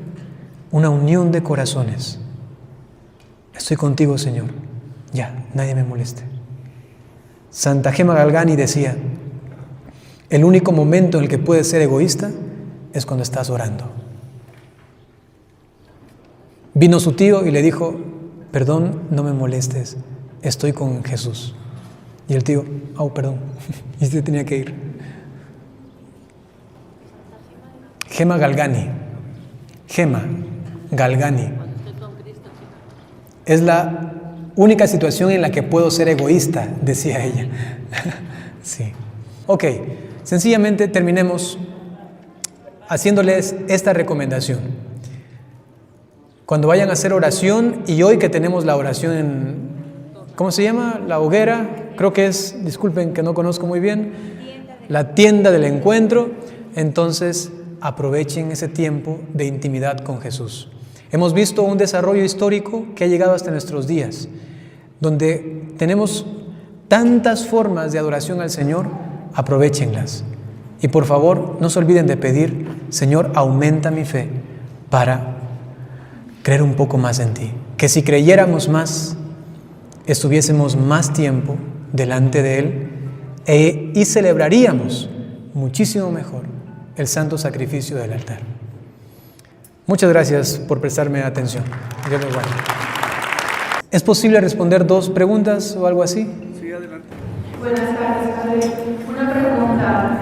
una unión de corazones. Estoy contigo, Señor. Ya, nadie me moleste. Santa Gema Galgani decía, el único momento en el que puedes ser egoísta es cuando estás orando. Vino su tío y le dijo, perdón, no me molestes, estoy con Jesús. Y el tío, perdón, y se tenía que ir. Gema Galgani. Es la única situación en la que puedo ser egoísta, decía ella. Sí. Ok, sencillamente terminemos haciéndoles esta recomendación. Cuando vayan a hacer oración, y hoy que tenemos la oración en, ¿cómo se llama? La hoguera, creo que es, disculpen que no conozco muy bien, la tienda del encuentro, entonces aprovechen ese tiempo de intimidad con Jesús. Hemos visto un desarrollo histórico que ha llegado hasta nuestros días, donde tenemos tantas formas de adoración al Señor, aprovéchenlas. Y por favor, no se olviden de pedir: Señor, aumenta mi fe para creer un poco más en ti. Que si creyéramos más, estuviésemos más tiempo delante de Él y celebraríamos muchísimo mejor el santo sacrificio del altar. Muchas gracias por prestarme atención. Dios los guarde. ¿Es posible responder 2 preguntas o algo así? Sí, adelante. Buenas tardes, padre. Una pregunta.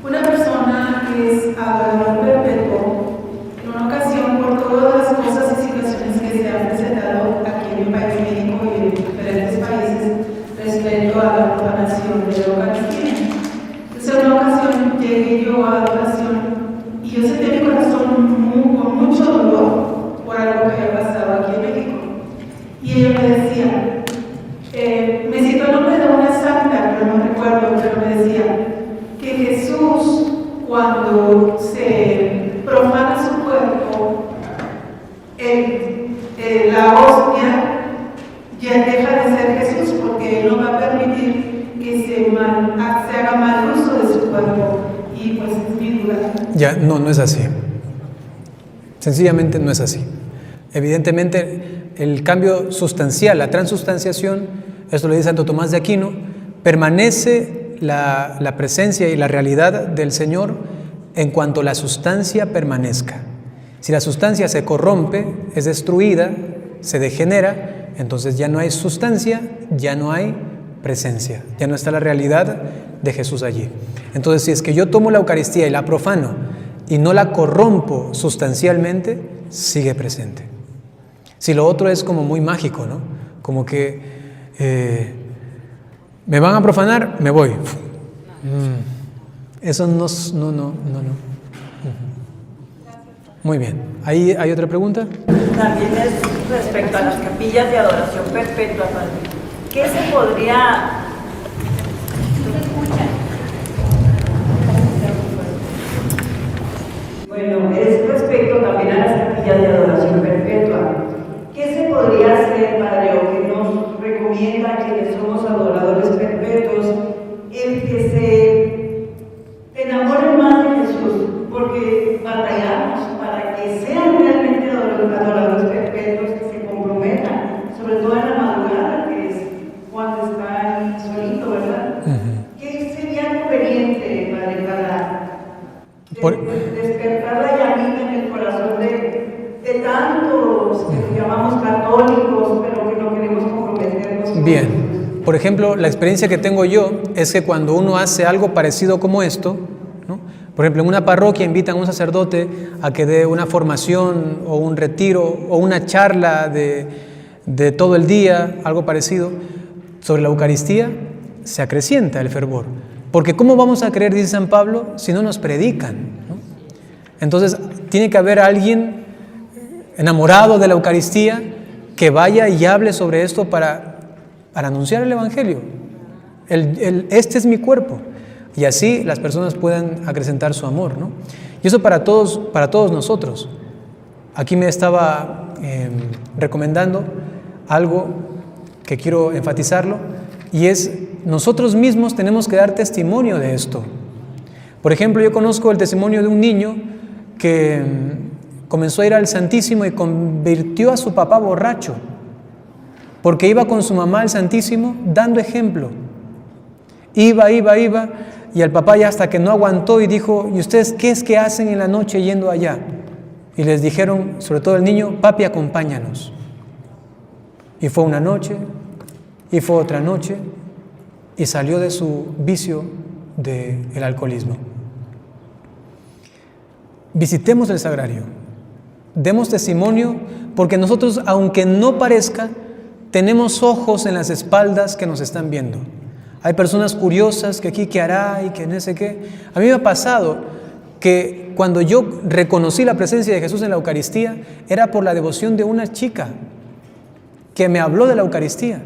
Una persona que es adorador perpetuo, en una ocasión, por todas las cosas y situaciones que se han presentado aquí en mi país, México y en diferentes países, respecto a la profanación de la Eucaristía. Entonces, en una ocasión llegué yo a adoración y yo sentí mi corazón con mucho dolor por algo que había pasado aquí en México. Y ella me decía, me citó el nombre de una santa, pero no recuerdo, pero me decía que Jesús, cuando se profana su cuerpo, la hostia ya deja de ser Jesús, porque Él no va a permitir que se haga mal uso de su cuerpo. Y pues es mi duda. Ya, no es así. Sencillamente no es así. Evidentemente, el cambio sustancial, la transustanciación, esto lo dice Santo Tomás de Aquino, permanece la presencia y la realidad del Señor en cuanto la sustancia permanezca. Si la sustancia se corrompe, es destruida, se degenera, entonces ya no hay sustancia, ya no hay presencia, ya no está la realidad de Jesús allí. Entonces, si es que yo tomo la Eucaristía y la profano y no la corrompo sustancialmente, sigue presente. Si lo otro es como muy mágico, ¿no? Como que me van a profanar, me voy. Eso no. Muy bien. ¿Ahí hay otra pregunta? También es respecto a las capillas de adoración perpetua, padre. ¿Qué se podría... Bueno, es respecto también a las capillas de adoración perpetua. ¿Qué se podría hacer, padre, o que nos recomienda a quienes somos adoradores perpetuos, el que se enamoren más de Jesús? Porque batallamos para que sean realmente adoradores perpetuos, que se comprometan, sobre todo en la madrugada, que es cuando están solitos, ¿verdad? ¿Qué sería conveniente, padre, para despertar la llamita en el corazón de tantos que nos llamamos católicos, pero que no queremos comprometernos? Bien. Por ejemplo, la experiencia que tengo yo es que cuando uno hace algo parecido como esto, ¿no? Por ejemplo, en una parroquia invitan a un sacerdote a que dé una formación o un retiro o una charla de todo el día, algo parecido, sobre la Eucaristía, se acrecienta el fervor. Porque ¿cómo vamos a creer, dice San Pablo, si no nos predican, ¿no? Entonces, tiene que haber alguien enamorado de la Eucaristía que vaya y hable sobre esto para anunciar el Evangelio. Este es mi cuerpo. Y así las personas puedan acrecentar su amor, ¿no? Y eso para todos nosotros. Aquí me estaba recomendando algo que quiero enfatizarlo, y es: nosotros mismos tenemos que dar testimonio de esto. Por ejemplo, yo conozco el testimonio de un niño que comenzó a ir al Santísimo y convirtió a su papá borracho, porque iba con su mamá al Santísimo dando ejemplo. Iba, y al papá ya hasta que no aguantó y dijo: ¿y ustedes qué es que hacen en la noche yendo allá? Y les dijeron, sobre todo el niño: papi, acompáñanos. Y fue una noche, y fue otra noche, y salió de su vicio del alcoholismo. Visitemos el sagrario, demos testimonio, porque nosotros, aunque no parezca, tenemos ojos en las espaldas que nos están viendo. Hay personas curiosas que aquí qué hará y que no sé qué. A mí me ha pasado que cuando yo reconocí la presencia de Jesús en la Eucaristía, era por la devoción de una chica que me habló de la Eucaristía,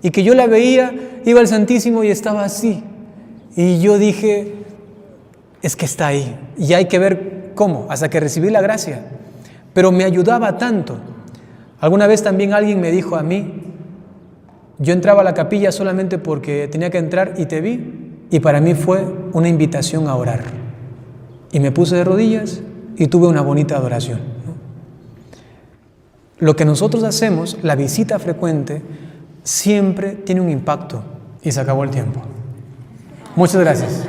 y que yo la veía, iba al Santísimo y estaba así. Y yo dije, es que está ahí y hay que ver cómo, hasta que recibí la gracia. Pero me ayudaba tanto. Alguna vez también alguien me dijo a mí, yo entraba a la capilla solamente porque tenía que entrar y te vi, y para mí fue una invitación a orar. Y me puse de rodillas y tuve una bonita adoración, ¿no? Lo que nosotros hacemos, la visita frecuente, siempre tiene un impacto. Y se acabó el tiempo. Muchas gracias.